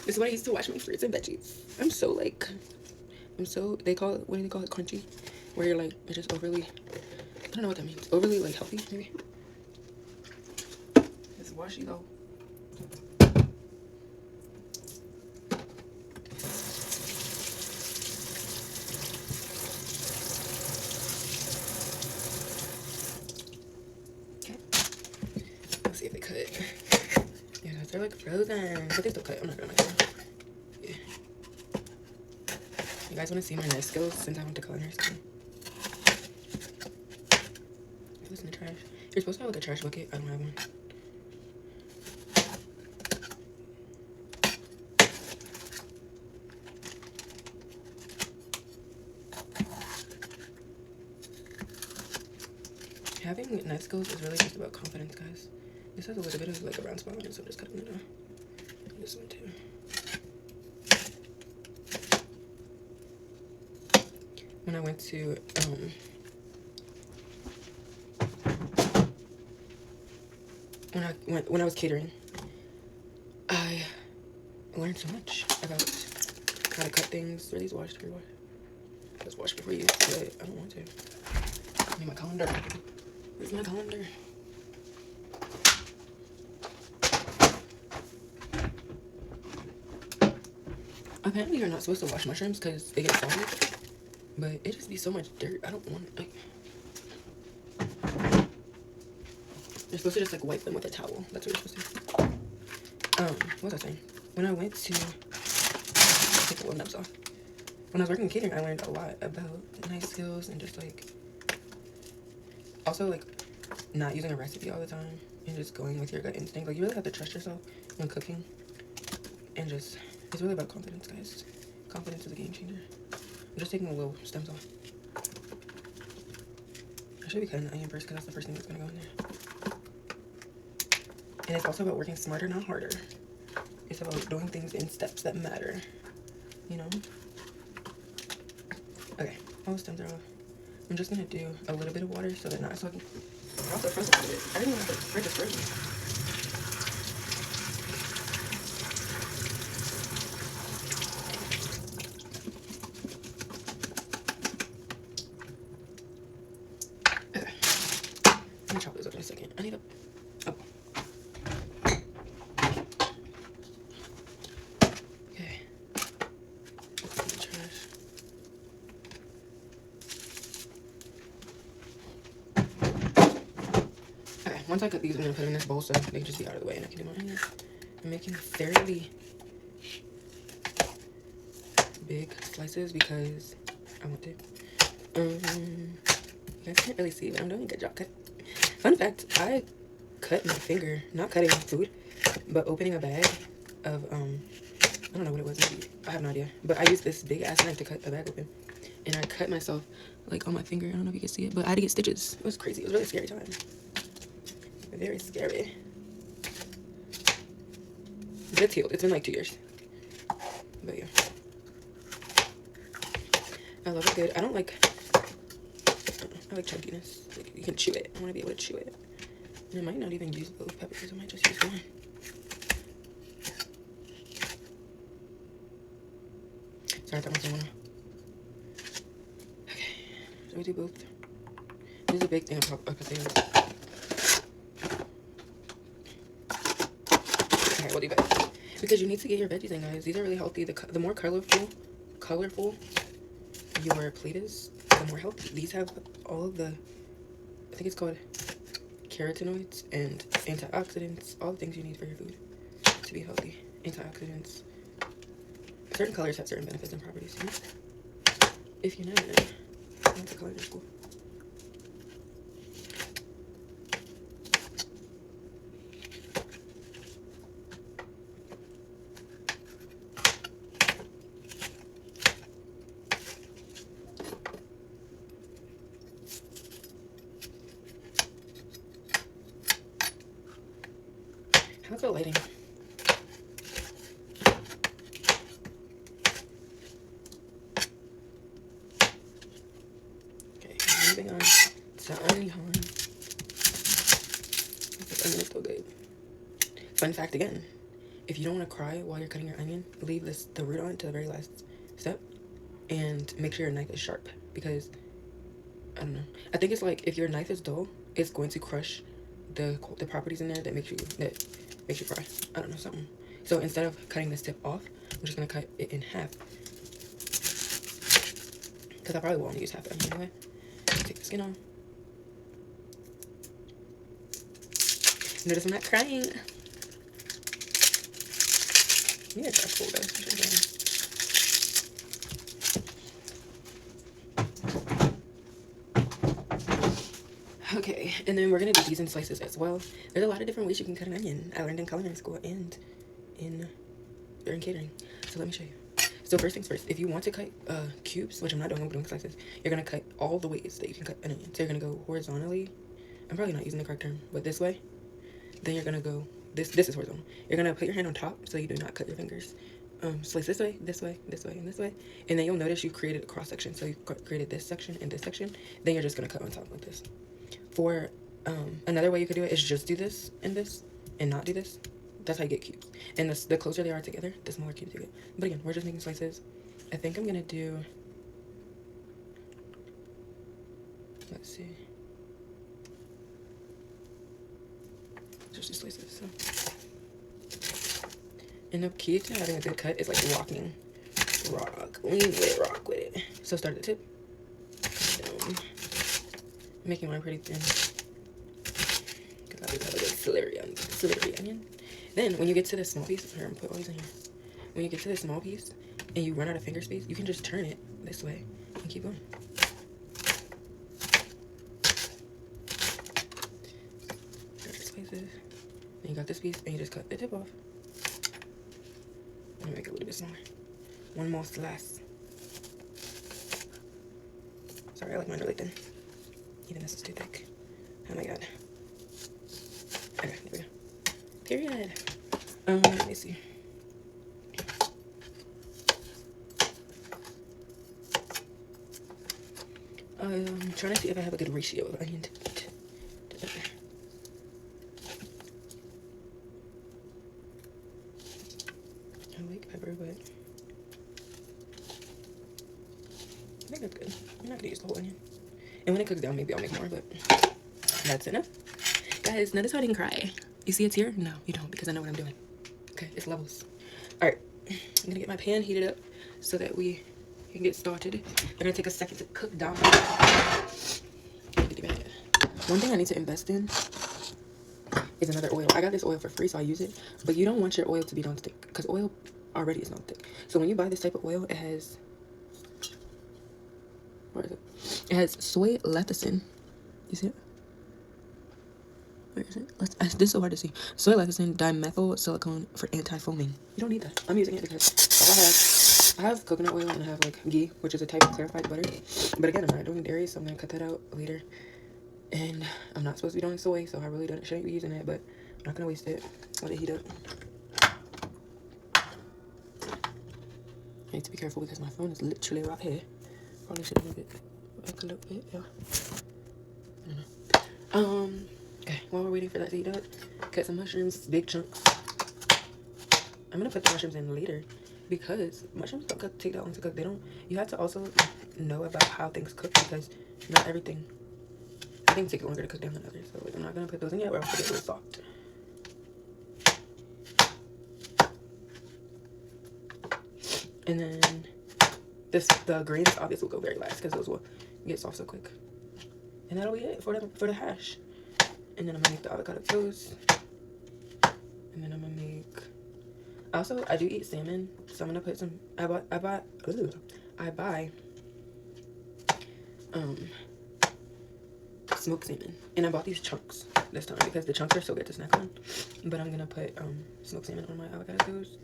This is what I used to wash my fruits and veggies. They call it, what do they call it? Crunchy? Where you're like, it's just overly, I don't know what that means. Overly like healthy, maybe? Just wash these off. See if they cut. Yeah, they're like frozen, but they still cut. I'm not gonna make them. Yeah. You guys want to see my knife skills since I went to culinary school? Put this in the trash. You're supposed to have like a trash bucket. I don't have one. Having knife skills is really just about confidence, guys. This has a little bit of like a round spot on it, so I'm just cutting it off. This one too. When I went to when I was catering, I learned so much about how to cut things. Are these washed before you wash? Let's wash before you use, but I don't want to. I need my colander. Where's my colander? Apparently you're not supposed to wash mushrooms because they get salty, but it just be so much dirt. I don't want it. You're supposed to just like wipe them with a towel. That's what you're supposed to do. What was I saying? When I went to take the little nubs off. When I was working in catering, I learned a lot about knife skills and just like also like not using a recipe all the time and just going with your gut instinct. Like you really have to trust yourself when cooking and just it's really about confidence, guys. Confidence is a game changer. I'm just taking the little stems off. I should be cutting the onion first because that's the first thing that's gonna go in there. And it's also about working smarter, not harder. It's about doing things in steps that matter. You know? Okay, all the stems are off. I'm just gonna do a little bit of water so they're not so. They're also frozen a little bit. I didn't even have the fridge is frozen. Okay. I'm gonna chop this up in a second. I need a. Oh. Okay. Trash. Okay, once I cut these, I'm gonna put them in this bowl so they can just be out of the way and I can do my onions. I'm making fairly big slices because I want to. You guys can't really see, but I'm doing a good job cut. Fun fact, I cut my finger, not cutting food, but opening a bag of I don't know what it was. Maybe, I have no idea. But I used this big ass knife to cut a bag open. And I cut myself like on my finger. I don't know if you can see it, but I had to get stitches. It was crazy. It was a really scary time. Very scary. But it's healed. It's been like 2 years. But yeah. I love it good. I don't like, I like chunkiness. Like you can chew it. I want to be able to chew it. And I might not even use both peppers. I might just use one. Sorry, I thought I was one. Okay. So we do both. This is a big thing of potatoes. Okay, we'll do both. Because you need to get your veggies in, guys. These are really healthy. The more colorful your plate is, the more healthy. These have all of the, I think it's called carotenoids and antioxidants, all the things you need for your food to be healthy. Antioxidants. Certain colors have certain benefits and properties. You know? If you know, you know. I went to culinary school. How's the lighting? Okay, moving on to onion. This onion is so good. Fun fact again, if you don't want to cry while you're cutting your onion, leave the root on to the very last step, and make sure your knife is sharp, because I don't know. I think it's like if your knife is dull, it's going to crush the properties in there that makes you cry. I don't know, something. So instead of cutting this tip off, I'm just gonna cut it in half, because I probably won't use half of it anyway. Take the skin off. Notice I'm not crying. Yeah, that's cool, guys. Okay, and then we're gonna do these in slices as well. There's a lot of different ways you can cut an onion. I learned in culinary school and during catering. So let me show you. So first things first, if you want to cut cubes, which I'm not doing, I'm doing slices, you're gonna cut all the ways that you can cut an onion. So you're gonna go horizontally. I'm probably not using the correct term, but this way. Then you're gonna go, this is horizontal. You're gonna put your hand on top so you do not cut your fingers. Slice this way, this way, this way, and this way. And then you'll notice you created a cross section. So you created this section and this section. Then you're just gonna cut on top like this. For another way you could do it is just do this and not do this. That's how you get cubes. And the closer they are together, the smaller cubes you get. But again, we're just making slices. I think I'm gonna do, let's see. Just do slices. So. And the key to having a good cut is like lean with it, rock with it. So start at the tip, down, making mine pretty thin. Cause I do have a good celery onion. Then when you get to the small piece, here, I'm put all these in here. When you get to the small piece and you run out of finger space, you can just turn it this way and keep going. Got your slices. Then you got this piece and you just cut the tip off. Let me make it a little bit smaller. One more slice. Sorry, I like mine really thin. Even this is too thick. Oh my god. Okay, there we go. Period. Let me see. I'm trying to see if I have a good ratio of onion to pepper. I like pepper, but I think that's good. I'm not gonna use the whole onion. And when it cooks down, maybe I'll make more, but that's enough. Guys, notice how I didn't cry. You see it's here? No, you don't, because I know what I'm doing. Okay, it's levels. All right, I'm gonna get my pan heated up so that we can get started. I'm gonna take a second to cook down. One thing I need to invest in is another oil. I got this oil for free, so I use it. But you don't want your oil to be non-stick, because oil already is non-stick. So when you buy this type of oil, it has, where is it? It has soy lecithin. You see it? Where is it? This is so hard to see. Soy lecithin dimethyl silicone for anti-foaming. You don't need that. I'm using it because I have coconut oil and I have like ghee, which is a type of clarified butter. But again, I'm not doing dairy, so I'm gonna cut that out later. And I'm not supposed to be doing soy, so I really shouldn't be using it. But I'm not gonna waste it. Let it heat up. I need to be careful because my phone is literally right here. Probably should move it back a little bit. Yeah. I don't know. Okay, while we're waiting for that to heat up, cut some mushrooms, big chunks. I'm gonna put the mushrooms in later because mushrooms don't take that long to cook. They don't. You have to also know about how things cook because not everything. Things take longer to cook down than others. So like, I'm not gonna put those in yet, or else they get really soft. And then the greens obviously will go very last because those will get soft so quick. And that'll be it for the hash. And then I'm gonna make the avocado toast. And then I'm gonna make. Also, I do eat salmon, so I'm gonna put some. I buy smoked salmon, and I bought these chunks this time because the chunks are so good to snack on. But I'm gonna put smoked salmon on my avocado toast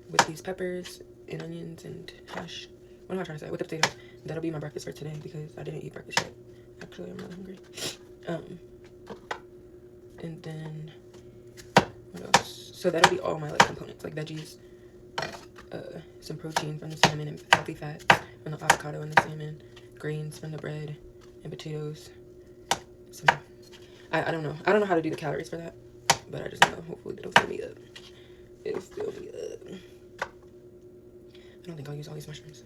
with these peppers and onions and hash. What am I trying to say? With the potatoes. That'll be my breakfast for today because I didn't eat breakfast yet. Actually, I'm really hungry. And then what else? So that'll be all my like components, like veggies, some protein from the salmon and healthy fats from the avocado and the salmon, grains from the bread and potatoes. Some, I don't know. I don't know how to do the calories for that, but I just know hopefully it'll fill me up. It'll fill me up. I don't think I'll use all these mushrooms.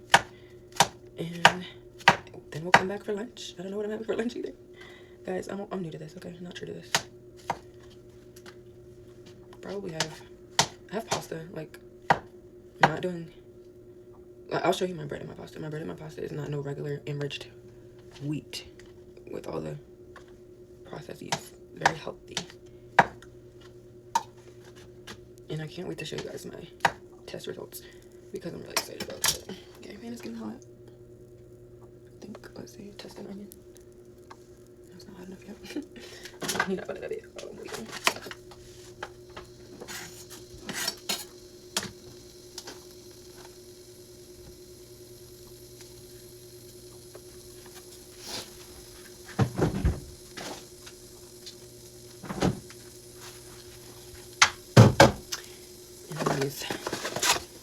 And then we'll come back for lunch. I don't know what I'm having for lunch either. Guys, I'm new to this, okay? I'm not true to this. Probably I have pasta. Like, I'm not doing. I'll show you my bread and my pasta. My bread and my pasta is not no regular enriched wheat with all the processes. Very healthy. And I can't wait to show you guys my test results because I'm really excited about it. Okay, man, it's getting hot. I think, let's see, test an onion. That's not hot enough yet. You're not gonna it. Oh, wait.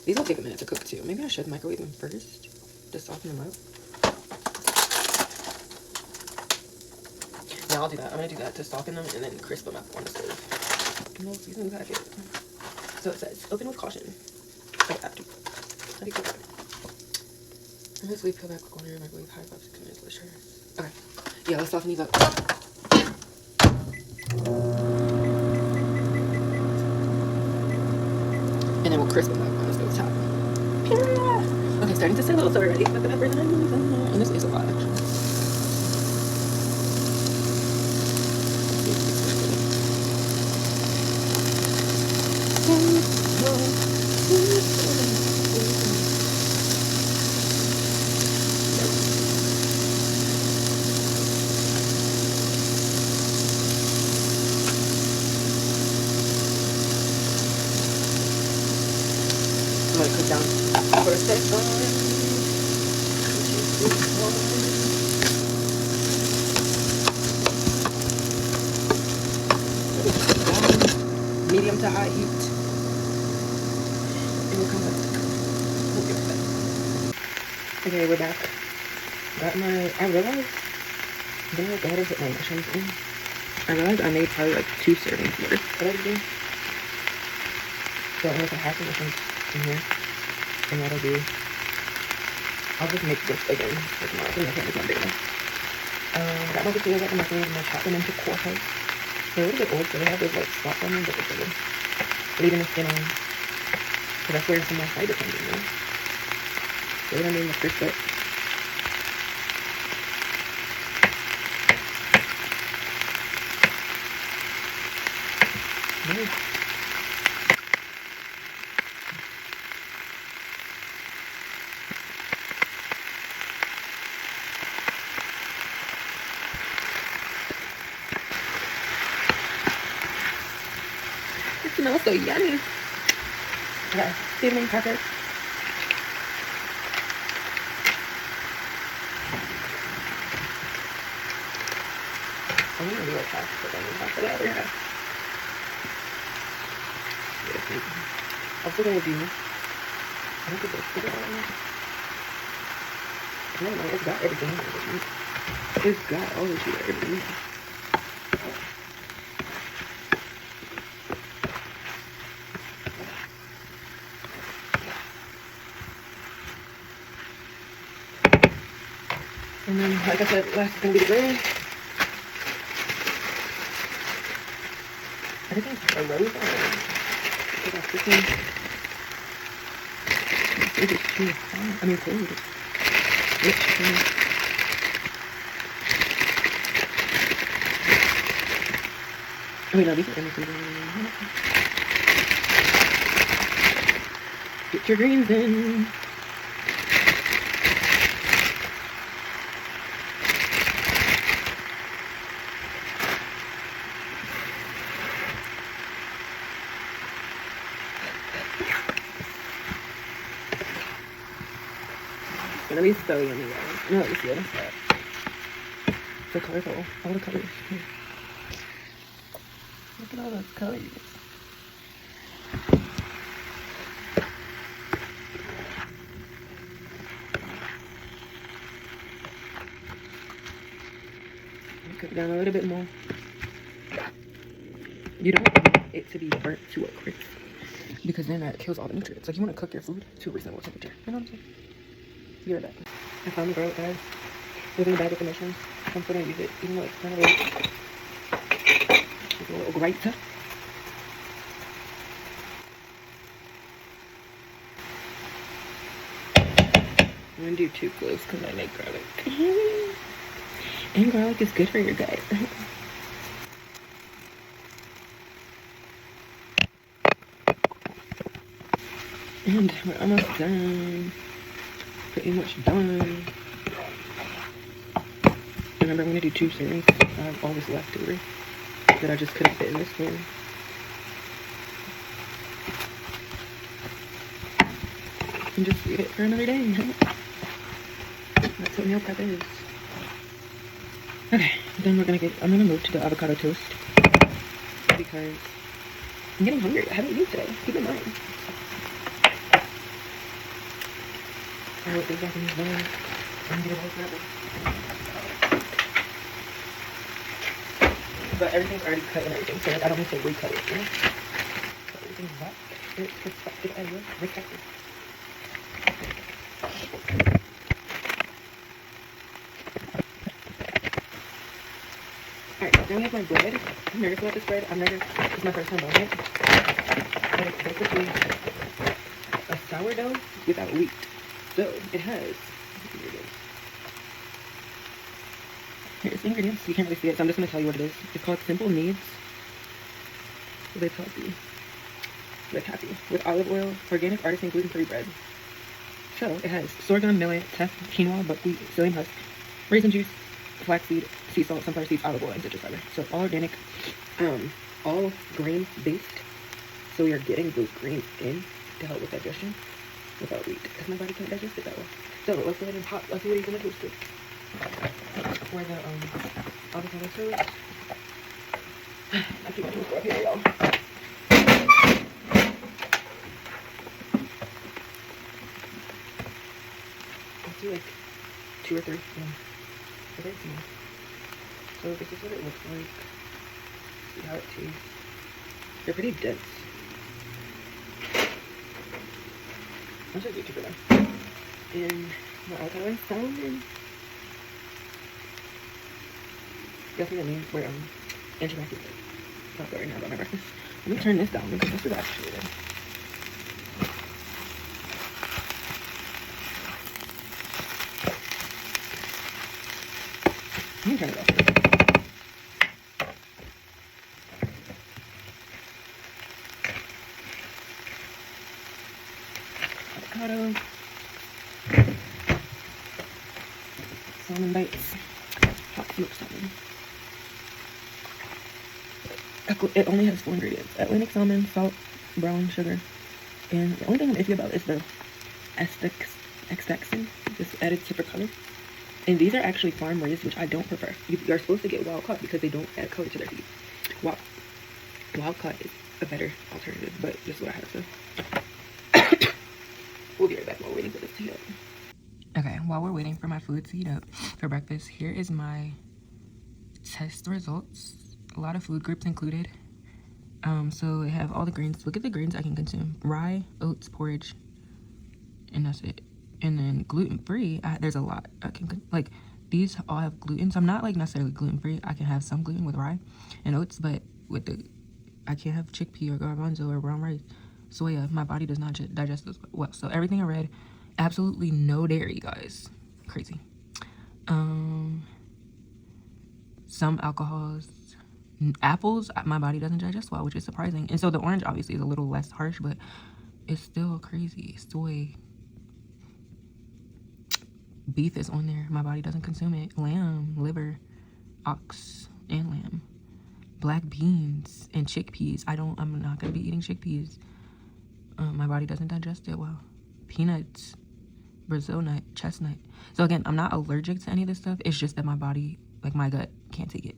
These will take a minute to cook too. Maybe I should microwave them first to soften them up. Yeah, I'll do that. I'm gonna do that to soften them and then crisp them up on the stove. And we'll use them back. So it says, open with caution. Like after. How do you cook that? I'm gonna leave peel back corner, microwave high 5-6 minutes. Let's try. Okay. Yeah, let's soften these up. And then we'll crisp them up on the stove top. Okay, starting to sizzle already with the peppers and onions. And this is a lot, actually. I'm gonna cook down for a second. Medium to high heat. And we'll come back. We'll be right back. Okay, we're back. I realized, then I gotta put my mushrooms in. I realized I made probably like 2 servings worth of everything. So I'm gonna put half the mushrooms in here. And that'll be, I'll just make this again for tomorrow because I can't make one big enough. Got my potatoes out the microwave and I chop them into quarters. They're a little bit old, so they have those like spots on them, but they're good. Leaving the skin on, because that's where some more fiber comes in, you know? So we're gonna do the first bit. smells so yummy. Okay, seasoning, pepper. I'm gonna do it fast, but then we'll have to the other half. Also gonna do, I don't think it's no, it's got everything. It's got all the shit everything. And then, like I said, last is gonna be the bread. Everything's a rose I got cooking. It is too hot. I mean, cold. It's cold. Oh, wait, no, these are gonna be. Get your greens in. It's gonna be so yummy, guys. No, let me see what it's at. So colorful. All the colors. Look at all those colors. Cook it down a little bit more. You don't want it to be burnt to a crisp, because then that kills all the nutrients. Like, you want to cook your food to a reasonable temperature. You know what I'm saying? Be right back. I found the garlic, guys. It was in the bag with the mushrooms. I'm still gonna use it, even though it's kind of like a little grate. I'm gonna do 2 cloves because I like garlic. And garlic is good for your gut. And we're almost done. Pretty much done. Remember, I'm gonna do 2 servings. I have all this leftover that I just couldn't fit in this one. And just leave it for another day. That's what meal prep is. Okay, then I'm gonna move to the avocado toast because I'm getting hungry. I haven't eaten today. Keep in mind. I will be back in these ones. I'm gonna get a whole but everything's already cut and everything, so like I don't need to recut it, you know? So everything's back. It's perspective as well. Respective. Alright, now we have my bread. I'm nervous about this bread. It's my first time buying it. But it's basically a sourdough without wheat. So it has ingredients. Here's the ingredients. You can't really see it, so I'm just going to tell you what it is. It's called Simple Needs. Live healthy. Live happy. With olive oil, organic, artisan, gluten-free bread. So it has sorghum, millet, teff, quinoa, buckwheat, psyllium husk, raisin juice, flaxseed, sea salt, sunflower seeds, olive oil, and citrus fiber. So all organic, all grain-based. So we are getting those greens in to help with digestion without wheat, because my body can't digest it that well. So let's go ahead and pop. Let's see what he's gonna toast it. For the avocado toast. I keep my toaster up here, y'all. Let's do like 2 or 3. Yeah. Okay, so this is what it looks like. See how it tastes. They're pretty dense. I'm just a YouTuber though. And my avocado and salmon. That's what I mean. We're interacting. Not right now about my breakfast. Let me turn this down because this is actually good. Let me turn it off. Avocado. Salmon bites. Hot smoked salmon. It only has 4 ingredients: Atlantic salmon, salt, brown sugar, and the only thing I'm iffy about is the extraction, just added to for color. And these are actually farm raised, which I don't prefer. You're supposed to get wild caught because they don't add color to their feed. Wild caught is a better alternative, but this is what I have to. We'll be right back while we're waiting for this to heat up. Okay, while we're waiting for my food to heat up for breakfast, here is my test results. A lot of food groups included. So I have all the grains. Look at the grains I can consume: rye, oats, porridge, and that's it. And then gluten-free, there's a lot I can, like, these all have gluten, so I'm not like necessarily gluten-free. I can have some gluten with rye and oats, but with I can't have chickpea or garbanzo or brown rice, soya. My body does not digest those well. So everything I read, absolutely no dairy, guys. Crazy. Some alcohols, apples, my body doesn't digest well, which is surprising. And so the orange obviously is a little less harsh, but it's still crazy. Soy, beef is on there. My body doesn't consume it. Lamb, liver, ox, and lamb. Black beans and chickpeas. I'm not gonna be eating chickpeas. My body doesn't digest it well. Peanuts, Brazil nut, chestnut. So again, I'm not allergic to any of this stuff. It's just that my body, like my gut, can't take it.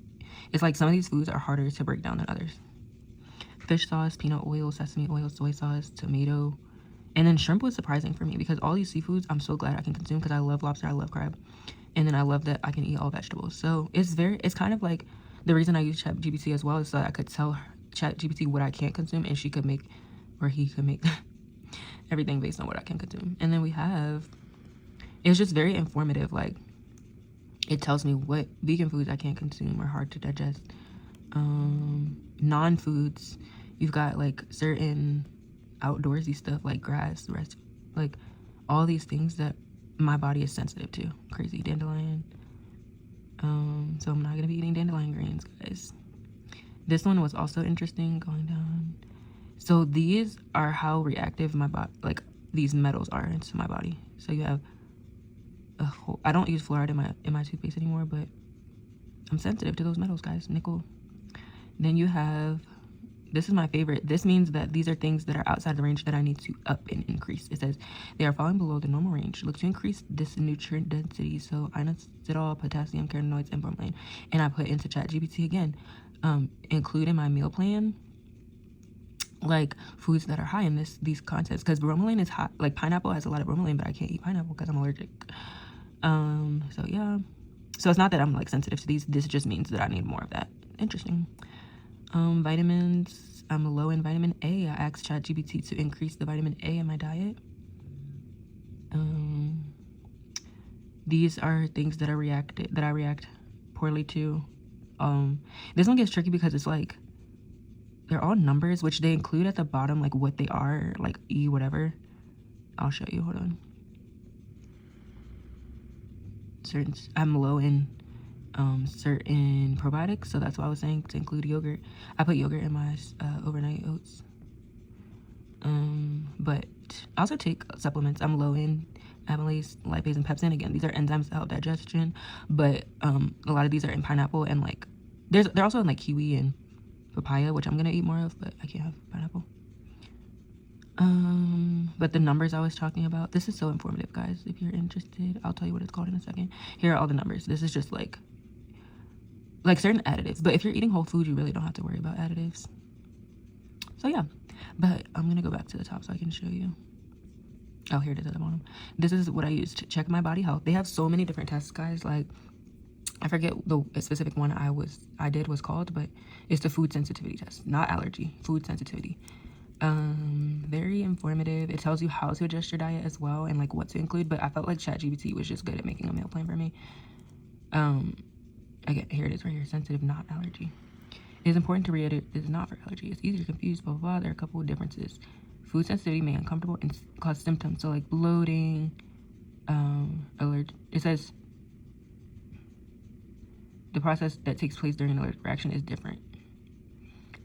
It's like some of these foods are harder to break down than others. Fish sauce, peanut oil, sesame oil, soy sauce, tomato. And then shrimp was surprising for me because all these seafoods I'm so glad I can consume because I love lobster, I love crab. And then I love that I can eat all vegetables. So it's kind of like the reason I use ChatGPT as well is so that I could tell ChatGPT what I can't consume and he could make everything based on what I can consume. And then it's just very informative. Like, it tells me what vegan foods I can't consume or hard to digest. Non-foods, you've got like certain outdoorsy stuff like grass, like all these things that my body is sensitive to. Crazy. Dandelion. So I'm not gonna be eating dandelion greens, guys. This one was also interesting, going down. So these are how reactive my body, like these metals are into my body. So you have I don't use fluoride in my toothpaste anymore, but I'm sensitive to those metals, guys. Nickel. Then you have, this is my favorite. This means that these are things that are outside the range that I need to up and increase. It says they are falling below the normal range. Look to increase this nutrient density. So inositol, potassium, carotenoids, and bromelain. And I put into ChatGPT again, include in my meal plan, like foods that are high in these contents, because bromelain is hot. Like pineapple has a lot of bromelain, but I can't eat pineapple because I'm allergic. So yeah. So it's not that I'm like sensitive to these. This just means that I need more of that. Interesting. Vitamins. I'm low in vitamin A. I asked ChatGPT to increase the vitamin A in my diet. These are things that I react poorly to. This one gets tricky because it's like they're all numbers, which they include at the bottom, like what they are, like E whatever. I'll show you. Hold on. I'm low in certain probiotics, so that's why I was saying to include yogurt. I put yogurt in my overnight oats. But I also take supplements. I'm low in amylase, lipase, and pepsin. Again, these are enzymes to help digestion, but a lot of these are in pineapple, and like they're also in like kiwi and papaya, which I'm gonna eat more of, but I can't have pineapple. But the numbers I was talking about, this is so informative, guys. If you're interested, I'll tell you what it's called in a second. Here are all the numbers. This is just like certain additives, but if you're eating whole food, you really don't have to worry about additives. So yeah, but I'm gonna go back to the top so I can show you. Oh, here it is at the bottom. This is what I use to check my body health. They have so many different tests, guys. Like, I forget the specific one I did was called, but it's the food sensitivity test, not allergy, food sensitivity. Very informative. It tells you how to adjust your diet as well and like what to include, but I felt like ChatGPT was just good at making a meal plan for me. Again, here it is right here. Sensitive, not allergy. It is important to reiterate this is not for allergy. It's easy to confuse, blah, blah, blah. There are a couple of differences. Food sensitivity may be uncomfortable and cause symptoms. So like bloating, allergy. It says the process that takes place during an allergic reaction is different.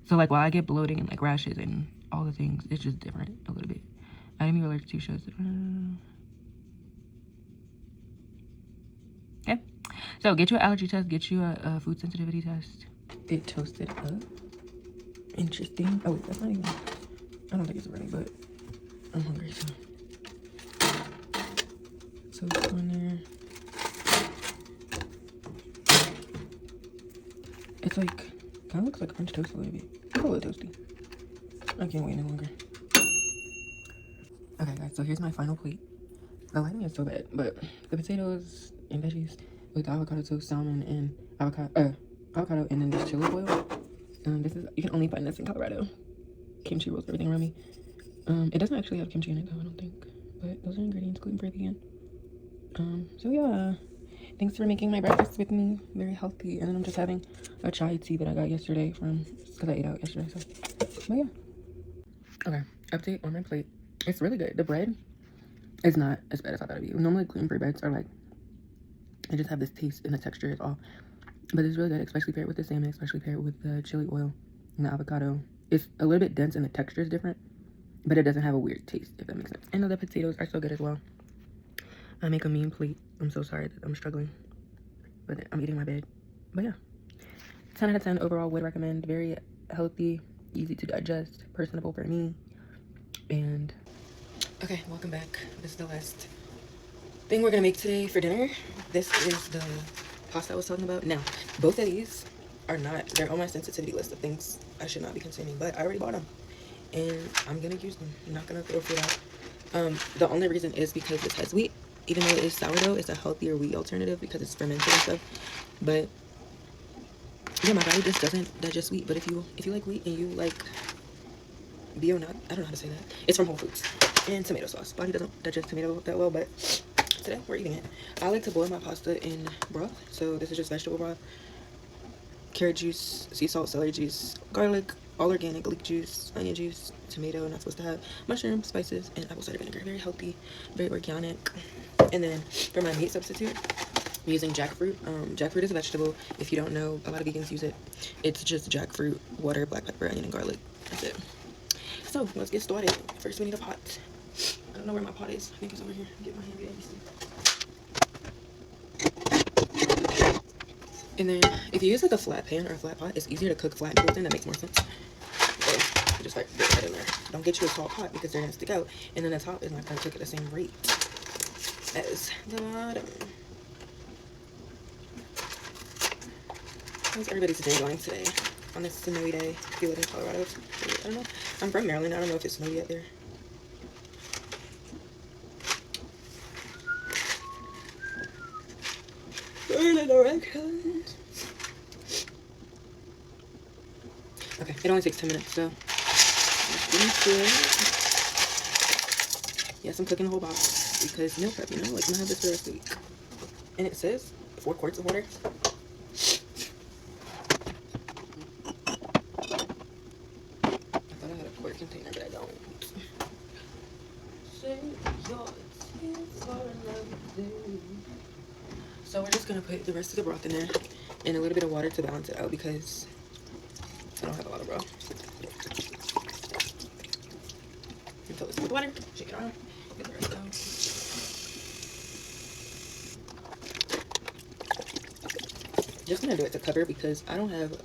So like while I get bloating and like rashes and all the things, it's just different a little bit. Item you're allergic to shows. Okay. So get you an allergy test, get you a food sensitivity test. It toasted up. Interesting. Oh wait, that's not even, I don't think it's ready, but I'm hungry, so it's going there. It's like, kind of looks like French toast a little bit. It's a little toasty. I can't wait any longer. Okay guys, so here's my final plate. The lighting is so bad, but the potatoes and veggies with avocado toast, salmon, and avocado, and then this chili oil. This is, you can only find this in Colorado. Kimchi rolls everything around me. It doesn't actually have kimchi in it though, I don't think. But those are ingredients, gluten-free, vegan. So yeah, thanks for making my breakfast with me. Very healthy. And then I'm just having a chai tea that I got yesterday from, because I ate out yesterday. So, but yeah. Okay, update on my plate. It's really good. The bread is not as bad as I thought it'd be. Normally gluten-free breads are like, they just have this taste and the texture is off. But it's really good, especially paired with the salmon, especially paired with the chili oil and the avocado. It's a little bit dense and the texture is different, but it doesn't have a weird taste, if that makes sense. And the potatoes are so good as well. I make a mean plate. I'm so sorry that I'm struggling, but I'm eating my bed. But yeah, 10 out of 10 overall, would recommend. Very healthy, easy to digest, personable for me. And okay, welcome back. This is the last thing we're gonna make today for dinner. This is the pasta I was talking about. Now, both of these are not, they're on my sensitivity list of things I should not be consuming, but I already bought them and I'm gonna use them. I'm not gonna throw food out. The only reason is because this has wheat. Even though it is sourdough, it's a healthier wheat alternative because it's fermented and stuff. But yeah, my body just doesn't digest wheat. But if you like wheat and you like bio nut, I don't know how to say that. It's from Whole Foods. And tomato sauce. Body doesn't digest tomato that well, but today we're eating it. I like to boil my pasta in broth. So this is just vegetable broth. Carrot juice, sea salt, celery juice, garlic, all organic, leek juice, onion juice, tomato, not supposed to have, mushroom, spices, and apple cider vinegar. Very healthy, very organic. And then for my meat substitute, I'm using jackfruit. Jackfruit is a vegetable. If you don't know, a lot of vegans use it. It's just jackfruit, water, black pepper, onion, and garlic. That's it. So let's get started. First, we need a pot. I don't know where my pot is. I think it's over here. Get my handy ABC. And then if you use like a flat pan or a flat pot, it's easier to cook flat foods in. That makes more sense. So just like put that in there. Don't get you a tall pot because they're gonna stick out, and then the top is not gonna cook at the same rate as the bottom. How's everybody's day going today on this snowy day? If you live in Colorado, I don't know. I'm from Maryland. I don't know if it's snowy out there. Turn in directions. Okay, it only takes 10 minutes, so yes, I'm cooking the whole box because meal prep, you know, like I'm gonna have this for the rest of the week. And it says 4 quarts of water. I thought I had a quart container, but I don't. So we're just gonna put the rest of the broth in there and a little bit of water to balance it out because I don't have a lot of broth. And fill this with water, shake it around, get the rest out. Just gonna do it to cover because I don't have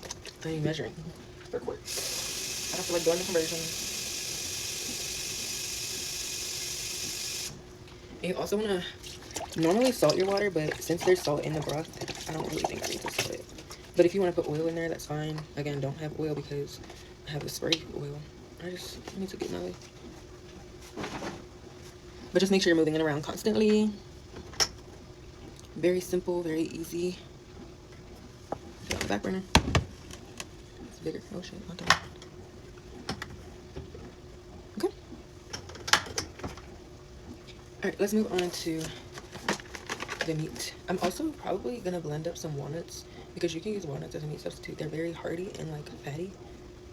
any measuring for quarts. I don't feel like doing the conversion. And you also wanna normally salt your water, but since there's salt in the broth, I don't really think I need to salt it. But if you want to put oil in there, that's fine. Again, don't have oil because I have the spray oil. I just need to get my way. But just make sure you're moving it around constantly. Very simple, very easy. Put it on the back burner. It's bigger. Oh shit, not done. Okay. Alright, let's move on to the meat. I'm also probably gonna blend up some walnuts because you can use walnuts as a meat substitute. They're very hearty and like fatty,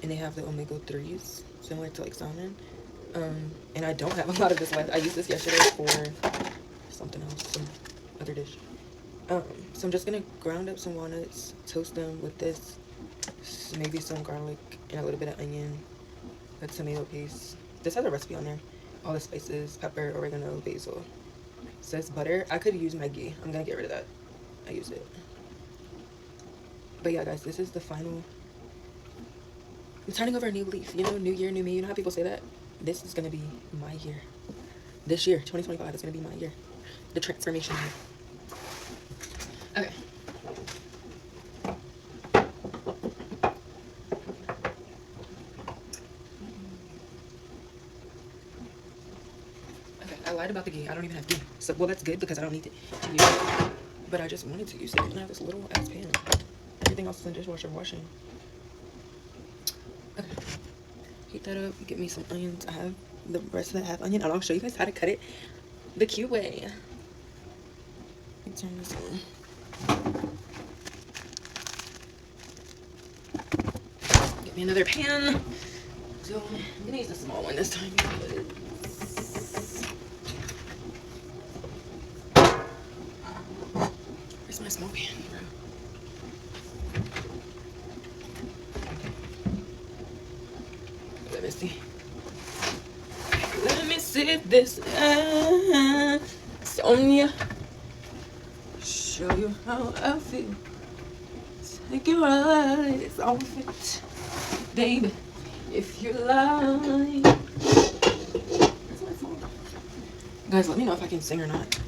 and they have the omega-3s similar to like salmon. And I don't have a lot of this left. I used this yesterday for something else, some other dish. So I'm just gonna ground up some walnuts, toast them with this, maybe some garlic and a little bit of onion, a tomato paste. This has a recipe on there. All the spices, pepper, oregano, basil. It says butter. I could use my ghee. I'm gonna get rid of that. I use it. But yeah, guys, this is the final I'm turning over a new leaf. You know, new year, new me. You know how people say that? This is gonna be my year. This year, 2025, is gonna be my year. The transformation year. Okay. Okay, I lied about the ghee. I don't even have ghee. So, well, that's good because I don't need to use it. But I just wanted to use it. And I have this little ass pan. Everything else is in the dishwasher washing. Okay. Heat that up. Get me some onions. I have the rest of that half onion. And I'll show you guys how to cut it the cute way. Turn this on. Get me another pan. So I'm gonna use the small one this time. Where's my small pan, bro? Let me see. Let me see this. Sonia. Show you how I feel. Take you right. It's all fit. Baby, if you like. Guys, let me know if I can sing or not.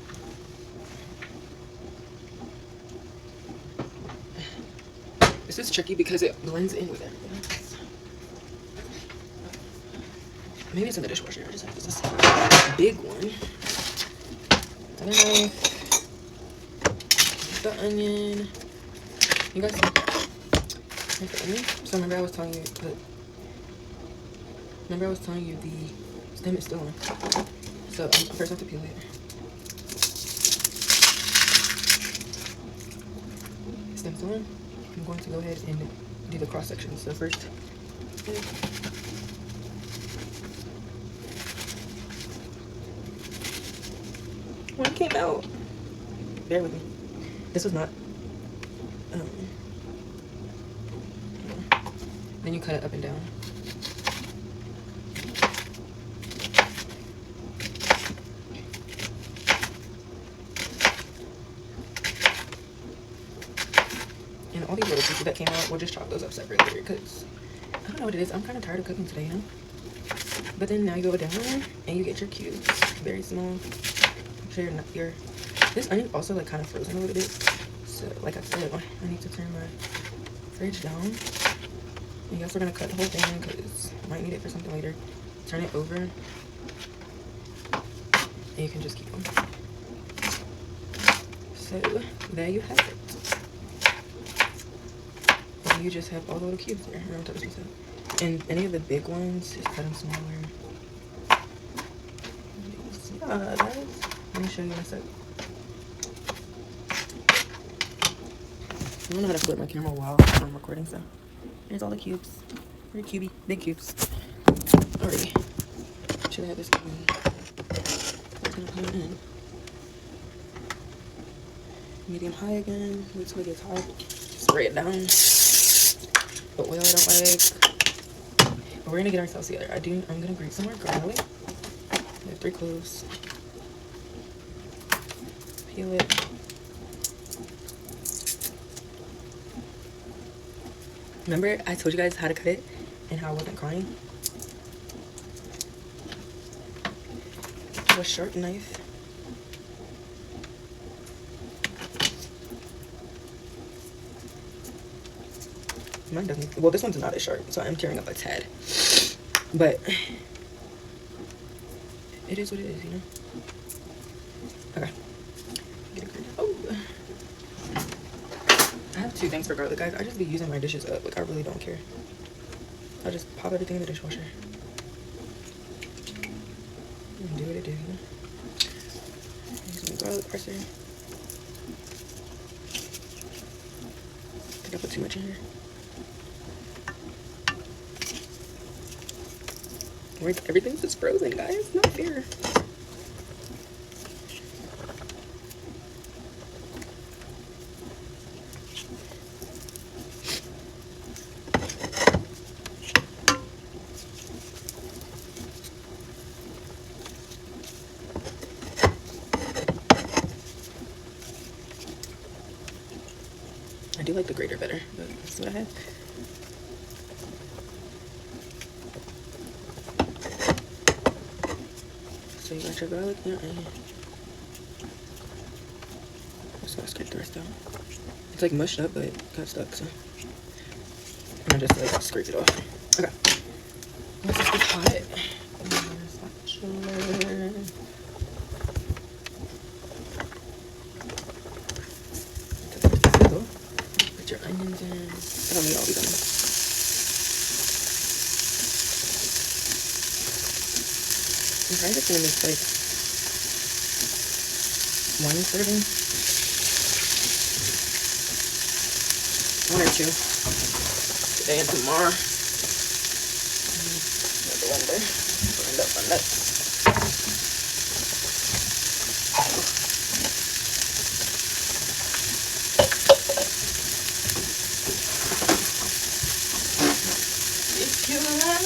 This is tricky because it blends in with everything else. Maybe it's in the dishwasher. I just have this big one. And then the onion. You guys see? Here's the onion. So remember I was telling you the stem is still on. So first I have to peel it. Stem's on. I'm going to go ahead and do the cross section. So first, one came out. Bear with me. This was not. Then you cut it up and down. And all these little pieces that came out, we'll just chop those up separately because I don't know what it is. I'm kind of tired of cooking today, you know? But then now you go down and you get your cubes. Very small. Make sure this onion also like kind of frozen a little bit. So like I said, I need to turn my fridge down. And guess we're gonna cut the whole thing because I might need it for something later. Turn it over. And you can just keep them. So there you have it. You just have all the little cubes there. Remember to piece up. And any of the big ones, just cut them smaller. Guys, let me show you in a sec. I don't know how to flip my camera while I'm recording, so here's all the cubes. Very cubey, big cubes. Alrighty. Should I have this going? It's gonna put it in. Medium high again. Wait till it gets hot. Spray it down. But oil I don't like. But we're gonna get ourselves together. I'm gonna grate some more garlic. I have 3 cloves. Peel it. Remember I told you guys how to cut it and how I wasn't crying? Get you a sharp knife. Mine doesn't. Well, this one's not as sharp, so I'm tearing up a tad. But it is what it is, you know? Okay. Get it grated. Oh. I have 2 things for garlic, guys. I just be using my dishes up. Like, I really don't care. I just pop everything in the dishwasher. And do what it do, you know? Use some garlic presser. I think I put too much in here. Everything's just frozen, guys. It's not fair. I do like the grater better, but that's what I have. So you got your garlic and your onion. Just gotta scrape the rest out. It's like mushed up, but it got stuck, so I'm gonna just like scrape it off. Okay. Let's just get hot. Put your onions in. I don't need all these onions. I'm probably just gonna make like 1 serving. 1 or 2 today and tomorrow. Blender. Blend up. If you like.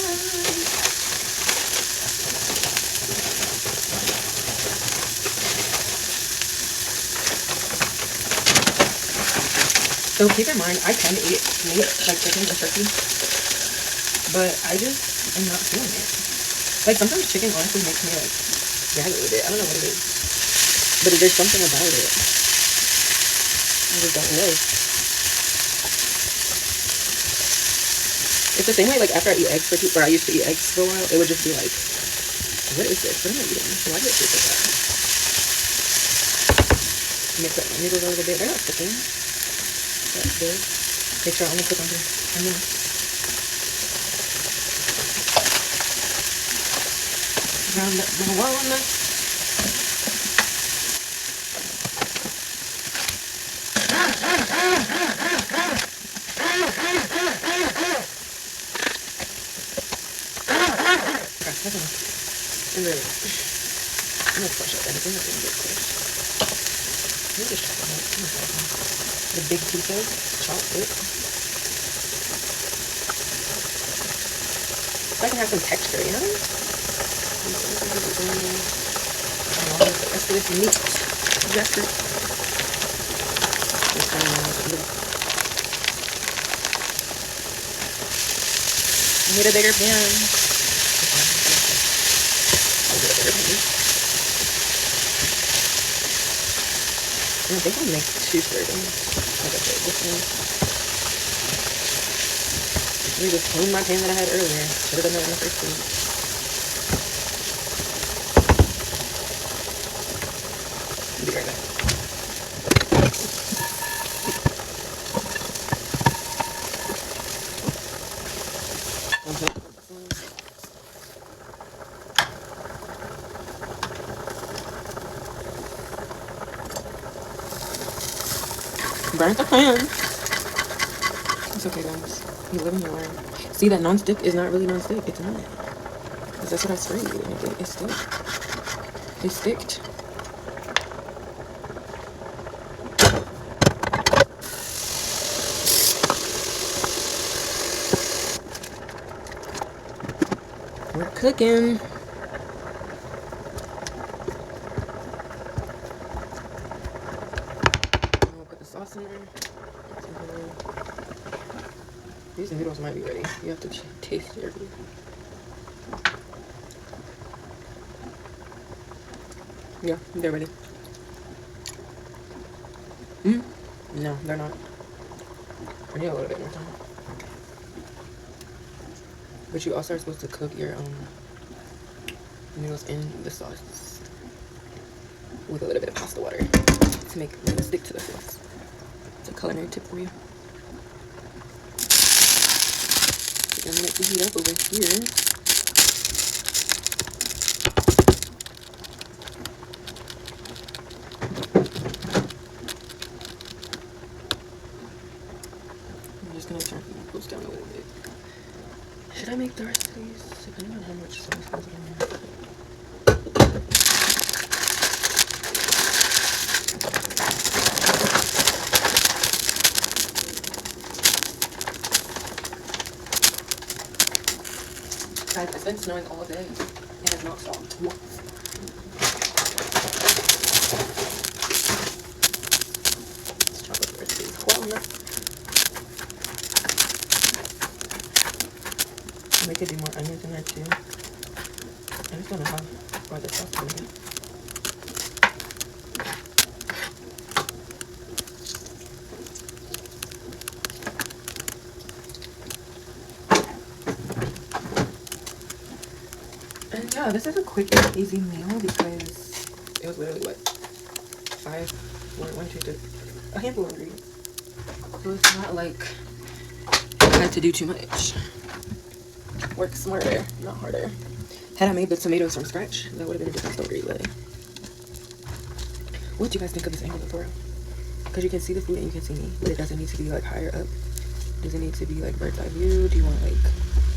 So keep in mind, I can eat meat like chicken and turkey, but I just am not feeling it. Like sometimes chicken honestly makes me like gag a little bit. I don't know what it is, but there's something about it. I just don't know. It's the same way like after I eat eggs or I used to eat eggs for a while, it would just be like, what is this? What am I eating? Why does it taste like that? Mix up my noodles a little bit. They're not sticking. That's good. Make sure I only cook on the onion. Round up the walnut. Okay, that's enough. And then I'm gonna crush up anything that's gonna get crushed. Let me just chop it up. The big pieces, chop it. So I can have some texture, you know? The rest of this meat. Exactly. I need a bigger pan. I think I'll make 2 servings. Like I said, this one. Let me just clean my pan that I had earlier. Should have done that in the first place. I'll be right back. Burnt the pan. It's okay, guys. You live and you learn. See, that non-stick is not really non-stick. It's not. Because that's what I sprayed. And it stick. It sticked. We're cooking. I'll put the sauce in there. These noodles might be ready. You have to taste it. Yeah, they're ready. No, they're not. I need a little bit more time. But you also are supposed to cook your noodles in the sauce with a little bit of pasta water to make them stick to the sauce. It's a culinary tip for you. I'm gonna let it heat up over here. I'm just gonna turn the noodles down a little bit. Should I make the rest of these? Depending on how much sauce goes in there. Guys, it's been snowing all day. It has not stopped once. Let's chop up the rest of these walnuts. We could do more onions in there too. I just don't know how why this sauce coming in. And yeah, this is a quick and easy meal because it was literally what, a handful of ingredients. So it's not like I had to do too much. Work smarter, not harder. Had I made the tomatoes from scratch, that would have been a different story. But what do you guys think of this angle for real? Because you can see the food and you can see me, but it doesn't need to be like higher up. Does it need to be like bird's eye view? Do you want like,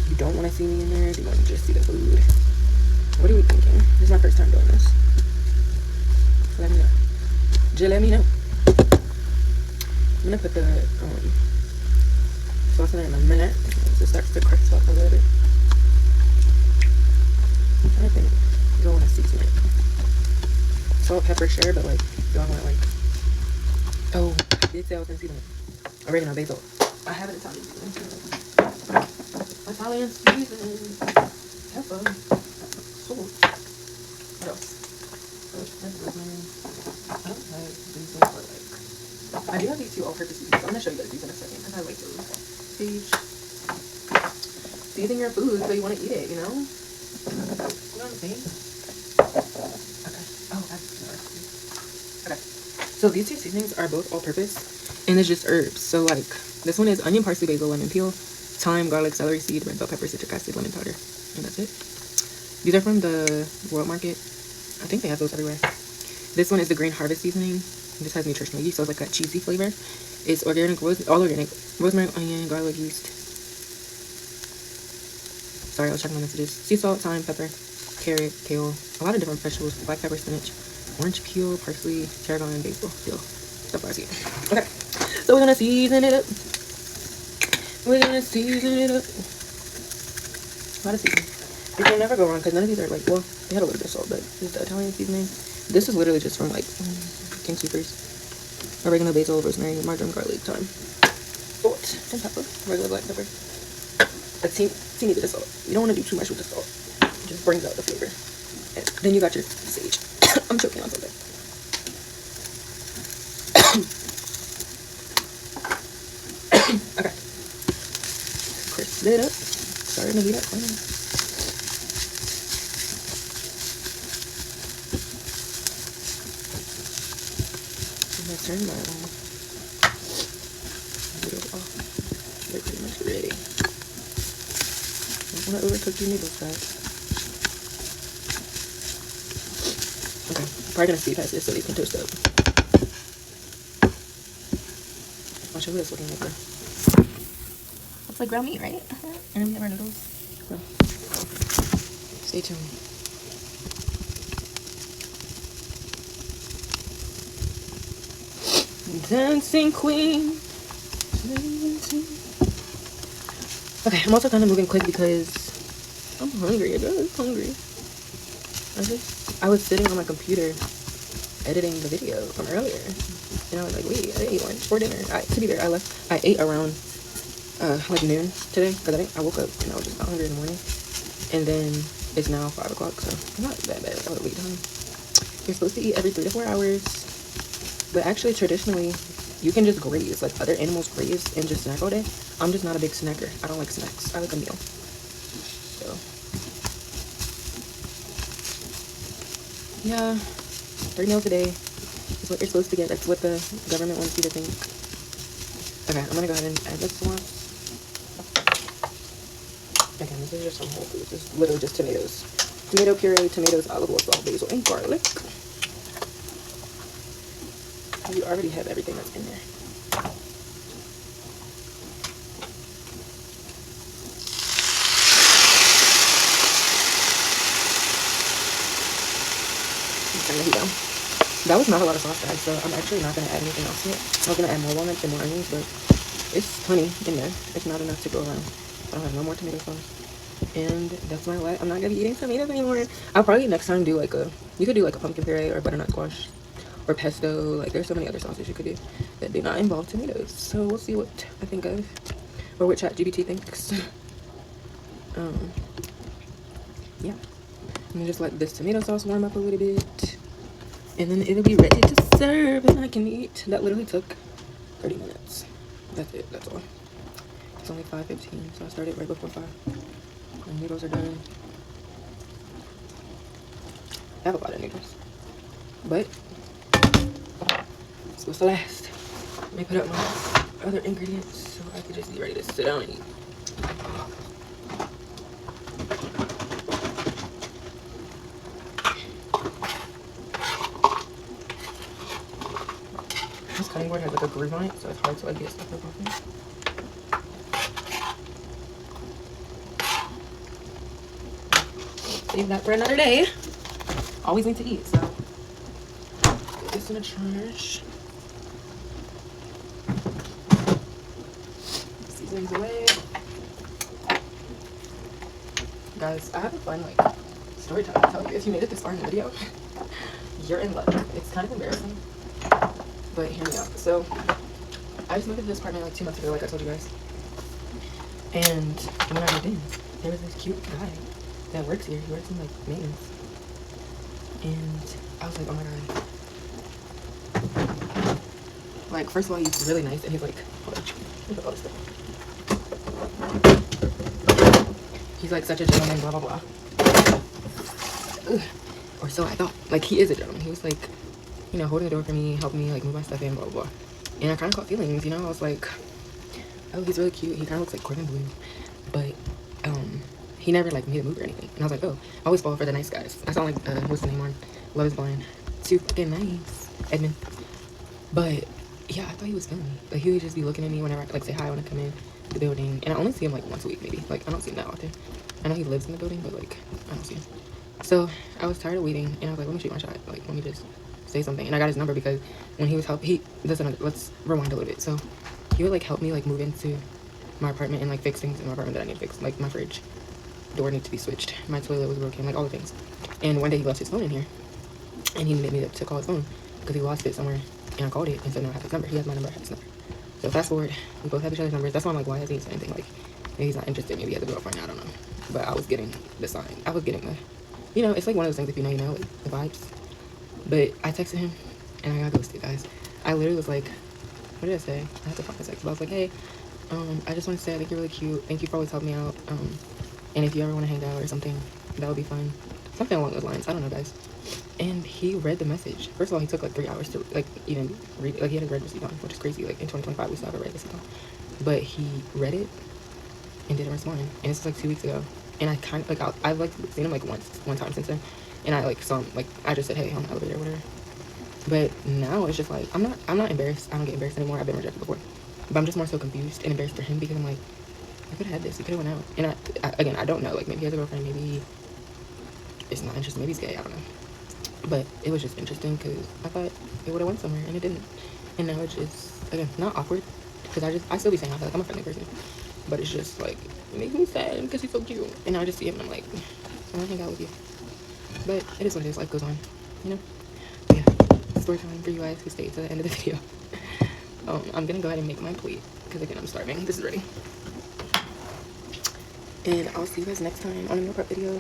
you don't want to see me in there? Do you want to just see the food? What are we thinking? This is my first time doing this. Let me know. Just let me know. I'm gonna put the sauce in there in a minute. It starts to crisp up a little bit. I think you don't want to season it. Salt, pepper, share, but like, do I want like, oh, I did say I was gonna season it. Oregano, basil. I have an Italian seasoning. Italian seasoning. Pepper. Salt. What else? Rosemary. I don't have these things for like, I do have these two all-purpose seasonings. I'm gonna show you guys these in a second because I like those. Sage. Season your food so you want to eat it, you know? You know what I'm saying? Okay. Oh, okay. So these two seasonings are both all-purpose, and it's just herbs. So like, this one is onion, parsley, basil, lemon peel, thyme, garlic, celery seed, red bell pepper, citric acid, lemon powder, and that's it. These are from the World Market. I think they have those everywhere. This one is the Green Harvest seasoning. This has nutritional yeast, so it's like that cheesy flavor. It's organic, all organic, rosemary, onion, garlic, yeast. Sorry, I was checking my messages. Sea salt, thyme, pepper, carrot, kale, a lot of different vegetables, black pepper, spinach, orange peel, parsley, tarragon, basil, peel. So far, see. Okay, so we're gonna season it up. We're gonna season it up. A lot of seasoning. You can never go wrong because none of these are like, well, they had a little bit of salt, but this is the Italian seasoning. This is literally just from like King Soopers. Oregano, basil, rosemary, marjoram, garlic, thyme, salt, and pepper, regular black pepper. A teeny bit of salt. You don't want to do too much with the salt. It just brings out the flavor. And then you got your sage. I'm choking on something. Okay. Crisp it up. Starting to heat up. Turn my noodles off. They're pretty much ready. Don't want to overcook your noodles, guys. Okay, probably gonna speed past this so these can toast up. I'll show you what it's looking like there. Looks like ground meat, right? And then we have our noodles. Well, stay tuned. Dancing queen. Okay, I'm also kind of moving quick because I'm hungry. I'm hungry. I was sitting on my computer editing the video from earlier, and I was like, wait, I ate lunch for dinner. To be fair, I ate around like noon today because I woke up and I was just not hungry in the morning, and then it's now 5 o'clock, so not that bad of a wait time. You're supposed to eat every 3 to 4 hours. But actually, traditionally, you can just graze. Like, other animals graze and just snack all day. I'm just not a big snacker. I don't like snacks. I like a meal. So, yeah. 3 meals a day is what you're supposed to get. That's what the government wants you to think. Okay, I'm going to go ahead and add this sauce. Again, this is just some whole foods. This is literally just tomatoes. Tomato puree, tomatoes, olive oil, salt, basil, and garlic. You already have everything that's in there. Turn the heat down. That was not a lot of sauce, guys, so I'm actually not going to add anything else to it. I was going to add more walnuts and more onions, but it's plenty in there. It's not enough to go around. I don't have no more tomato sauce. And that's my life. I'm not going to be eating tomatoes anymore. I'll probably next time do like you could do like a pumpkin puree or butternut squash. Or pesto, like there's so many other sauces you could do that do not involve tomatoes. So we'll see what I think of, or what ChatGPT thinks. Yeah. And just let this tomato sauce warm up a little bit. And then it'll be ready to serve and I can eat. That literally took 30 minutes. That's it, that's all. It's only 5:15, so I started right before 5. My noodles are done. I have a lot of noodles. But it's supposed to last. Let me put up my other ingredients so I can just be ready to sit down and eat. This cutting board has like a groove on it, so it's hard to like get stuff up off it. Save that for another day. Always need to eat, so put this in the trash. Seasonings away. Guys, I have a fun like story time to tell you. If you made it this far in the video, you're in luck. It's kind of embarrassing, but hear me out. So I just moved into this apartment like 2 months ago, like I told you guys. And when I moved in, there was this cute guy that works here. He works in like maintenance. And I was like, oh my god. Like, first of all, he's really nice, and he's like, hold on, let me put all this stuff. He's like such a gentleman, blah blah blah. Ugh. Or so I thought. Like, he is a gentleman. He was like, you know, holding the door for me, helping me like move my stuff in, blah blah blah. And I kind of caught feelings, you know. I was like, oh, he's really cute. He kind of looks like Corbin Blue, but he never like made a move or anything. And I was like, oh, I always fall for the nice guys. I sound like what's the name on Love Is Blind? Too fucking nice, Edmund. But yeah, I thought he was feeling me. Like, he would just be looking at me whenever I like say hi when I come in the building. And I only see him like once a week, maybe. Like, I don't see him that often. I know he lives in the building, but like I don't see him. So I was tired of waiting, and I was like, let me shoot my shot. Like, let me just say something. And I got his number because when he was let's rewind a little bit. So he would like help me like move into my apartment and like fix things in my apartment that I need to fix. Like, my fridge door needs to be switched, my toilet was broken, like all the things. And one day he left his phone in here, and he needed me to call his phone because he lost it somewhere. And I called it and said, no, I have his number. He has my number, I have his number. So fast forward, we both have each other's numbers. That's why I'm like, why hasn't he said anything? Like, maybe he's not interested, maybe he has a girlfriend, I don't know. But I was getting the sign. I was getting the, you know, it's like one of those things, if you know, you know, like the vibes. But I texted him and I got ghosted, guys. I literally was like, what did I say? I had to find my text, but I was like, hey, I just want to say I think you're really cute. Thank you for always helping me out. And if you ever want to hang out or something, that would be fun. Something along those lines. I don't know, guys. And he read the message. First of all, he took like 3 hours to like even read. Like, he had a read receipt on, which is crazy. Like, in 2025, we still have a read receipt on. But he read it and didn't respond. And this was like 2 weeks ago. And I kind of like I've like seen him like one time since then. And I like saw him, like, I just said hey on the elevator or whatever. But now it's just like I'm not embarrassed. I don't get embarrassed anymore. I've been rejected before. But I'm just more so confused and embarrassed for him because I'm like, I could have had this. He could have went out. And again, I don't know. Like, maybe he has a girlfriend. Maybe it's not interesting. Maybe he's gay. I don't know. But it was just interesting because I thought it would have went somewhere and it didn't. And now it's just, again, not awkward because I still be saying I feel like I'm a friendly person. But it's just like, it makes me sad because he's so cute. And now I just see him and I'm like, I want to hang out with you. But it is what it is. Life goes on, you know? But yeah, story time for you guys who stayed to the end of the video. I'm gonna go ahead and make my plate because again, I'm starving. This is ready. And I'll see you guys next time on a meal prep video.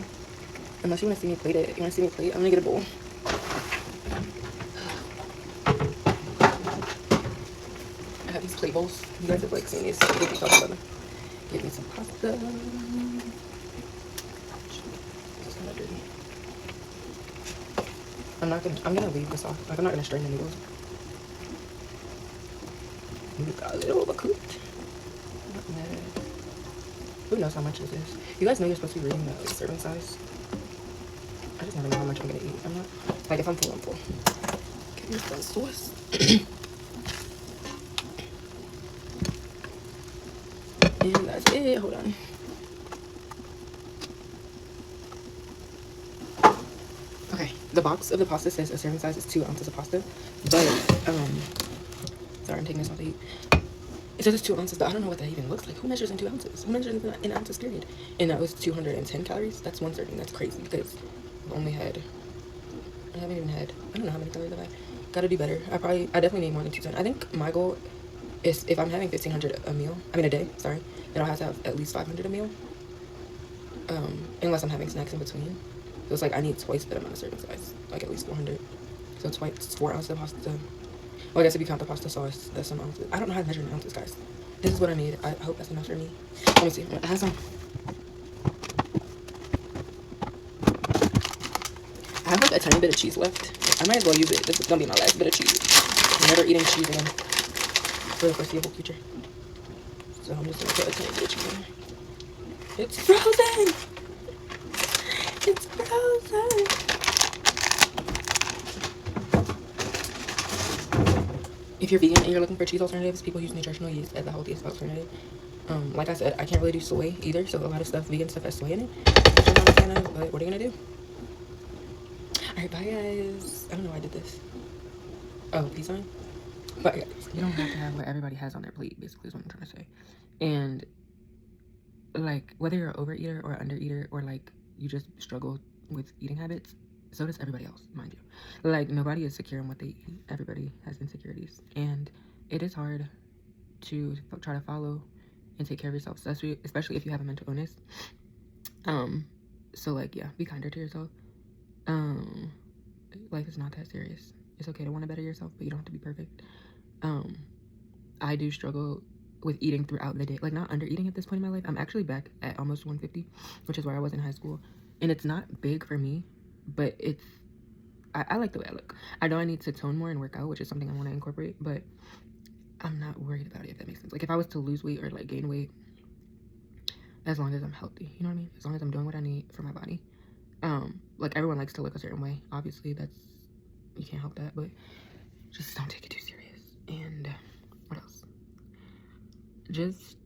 Unless you want to see me plate it. You want to see me plate? I'm gonna get a bowl. I have these plate bowls. You guys have like seen these. Get me some pasta. It's kind of dirty. I'm gonna leave this off. Like, I'm not gonna strain the noodles. You got a little overcooked. Not mad. Who knows how much this is? You guys know you're supposed to be reading the like, serving size. I just never know how much I'm gonna eat. I'm not like, if I'm full, I'm full. Okay, here's the sauce. And that's it. Hold on. Okay, the box of the pasta says a serving size is 2 ounces of pasta, but sorry, I'm taking this off the heat. It says it's 2 ounces, but I don't know what that even looks like. Who measures in 2 ounces? Who measures in ounces, period? And that was 210 calories. That's one serving. That's crazy because I haven't even had, I don't know how many calories I've had. Gotta do better. I definitely need more than 210. I think my goal is if I'm having 1,500 a day, sorry, then I'll have to have at least 500 a meal. Unless I'm having snacks in between. So it's like I need twice that amount of serving size, like at least 400. So twice 4 ounces of pasta. Well, I guess if you count the pasta sauce, that's some ounces. I don't know how to measure in ounces, guys. This is what I need. I hope that's enough for me. Let me see. It has some. I have like a tiny bit of cheese left. I might as well use it. This is gonna be my last bit of cheese. I'm never eating cheese again for the foreseeable future. So I'm just gonna put a tiny bit of cheese in there. It's frozen! It's frozen! If you're vegan and you're looking for cheese alternatives, people use nutritional yeast as the healthiest alternative. Like I said, I can't really do soy either, so a lot of stuff, vegan stuff has soy in it. Which I'm not a fan of, but what are you gonna do? Alright, bye guys. I don't know why I did this. Oh, peace sign? But yeah, you don't have to have what everybody has on their plate, basically is what I'm trying to say. And like, whether you're an overeater or an undereater, or like you just struggle with eating habits, so does everybody else, mind you. Like, nobody is secure in what they eat. Everybody has insecurities, and it is hard to try to follow and take care of yourself, especially if you have a mental illness. So like, yeah, be kinder to yourself. Life is not that serious. It's okay to want to better yourself, but you don't have to be perfect. I do struggle with eating throughout the day, like not under eating at this point in my life. I'm actually back at almost 150, which is where I was in high school, and it's not big for me, but it's I like the way I look. I know I need to tone more and work out, which is something I want to incorporate, but I'm not worried about it, if that makes sense. Like, if I was to lose weight or like gain weight, as long as I'm healthy, you know what I mean? As long as I'm doing what I need for my body. Like, everyone likes to look a certain way. Obviously, you can't help that, but just don't take it too serious. And what else? Just,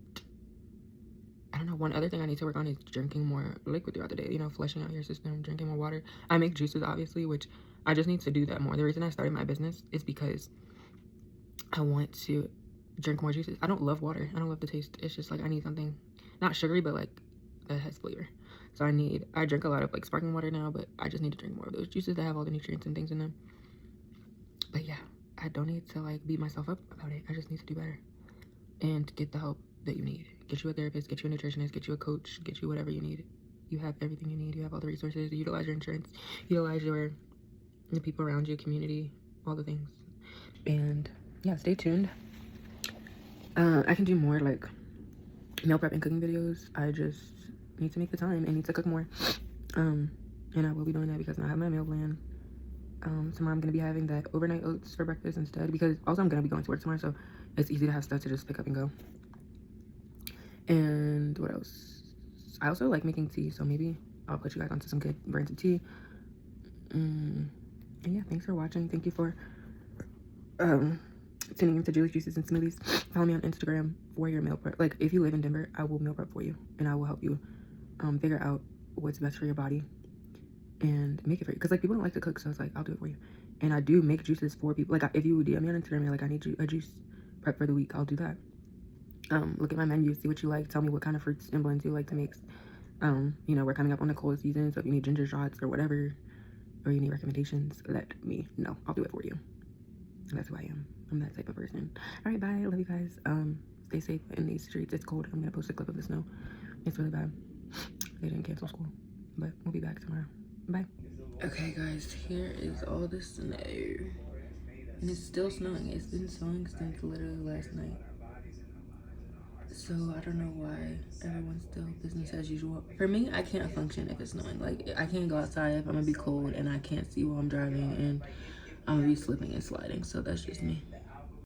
I don't know, one other thing I need to work on is drinking more liquid throughout the day, you know, flushing out your system, drinking more water. I make juices, obviously, which I just need to do that more. The reason I started my business is because I want to drink more juices. I don't love water. I don't love the taste. It's just like I need something, not sugary, but like that has flavor. So I drink a lot of like sparkling water now, but I just need to drink more of those juices that have all the nutrients and things in them. But yeah, I don't need to like beat myself up about it. I just need to do better and get the help that you need. Get you a therapist, get you a nutritionist, get you a coach, get you whatever you need. You have everything you need. You have all the resources. Utilize your insurance, utilize the people around you, community, all the things. And yeah, stay tuned. I can do more like meal prep and cooking videos. I just need to make the time and need to cook more. And I will be doing that because now I have my meal plan. Tomorrow I'm gonna be having that overnight oats for breakfast instead, because also I'm gonna be going to work tomorrow, so it's easy to have stuff to just pick up and go. And what else? I also like making tea, so maybe I'll put you guys onto some good brands of tea. And yeah, thanks for watching. Thank you for tuning into Julie's Juices and Smoothies. Follow me on Instagram for your meal prep. Like, if you live in Denver, I will meal prep for you, and I will help you figure out what's best for your body and make it for you. Because like, people don't like to cook, so it's like, I'll do it for you. And I do make juices for people. Like, if you DM me on Instagram, you're like, I need a juice prep for the week, I'll do that. Look at my menu, see what you like, tell me what kind of fruits and blends you like to mix. You know, we're coming up on the cold season, so if you need ginger shots or whatever, or you need recommendations, let me know. I'll do it for you. That's who I am. I'm that type of person. All right, bye. I love you guys. Stay safe in these streets. It's cold. I'm gonna post a clip of the snow. It's really bad. They didn't cancel school, but we'll be back tomorrow. Bye. Okay, guys, here is all the snow, and it's still snowing. It's been snowing since literally last night. So I don't know why everyone's still business as usual. For me, I can't function if it's snowing. Like, I can't go outside if I'm gonna be cold and I can't see while I'm driving, and I'm gonna be slipping and sliding. So that's just me.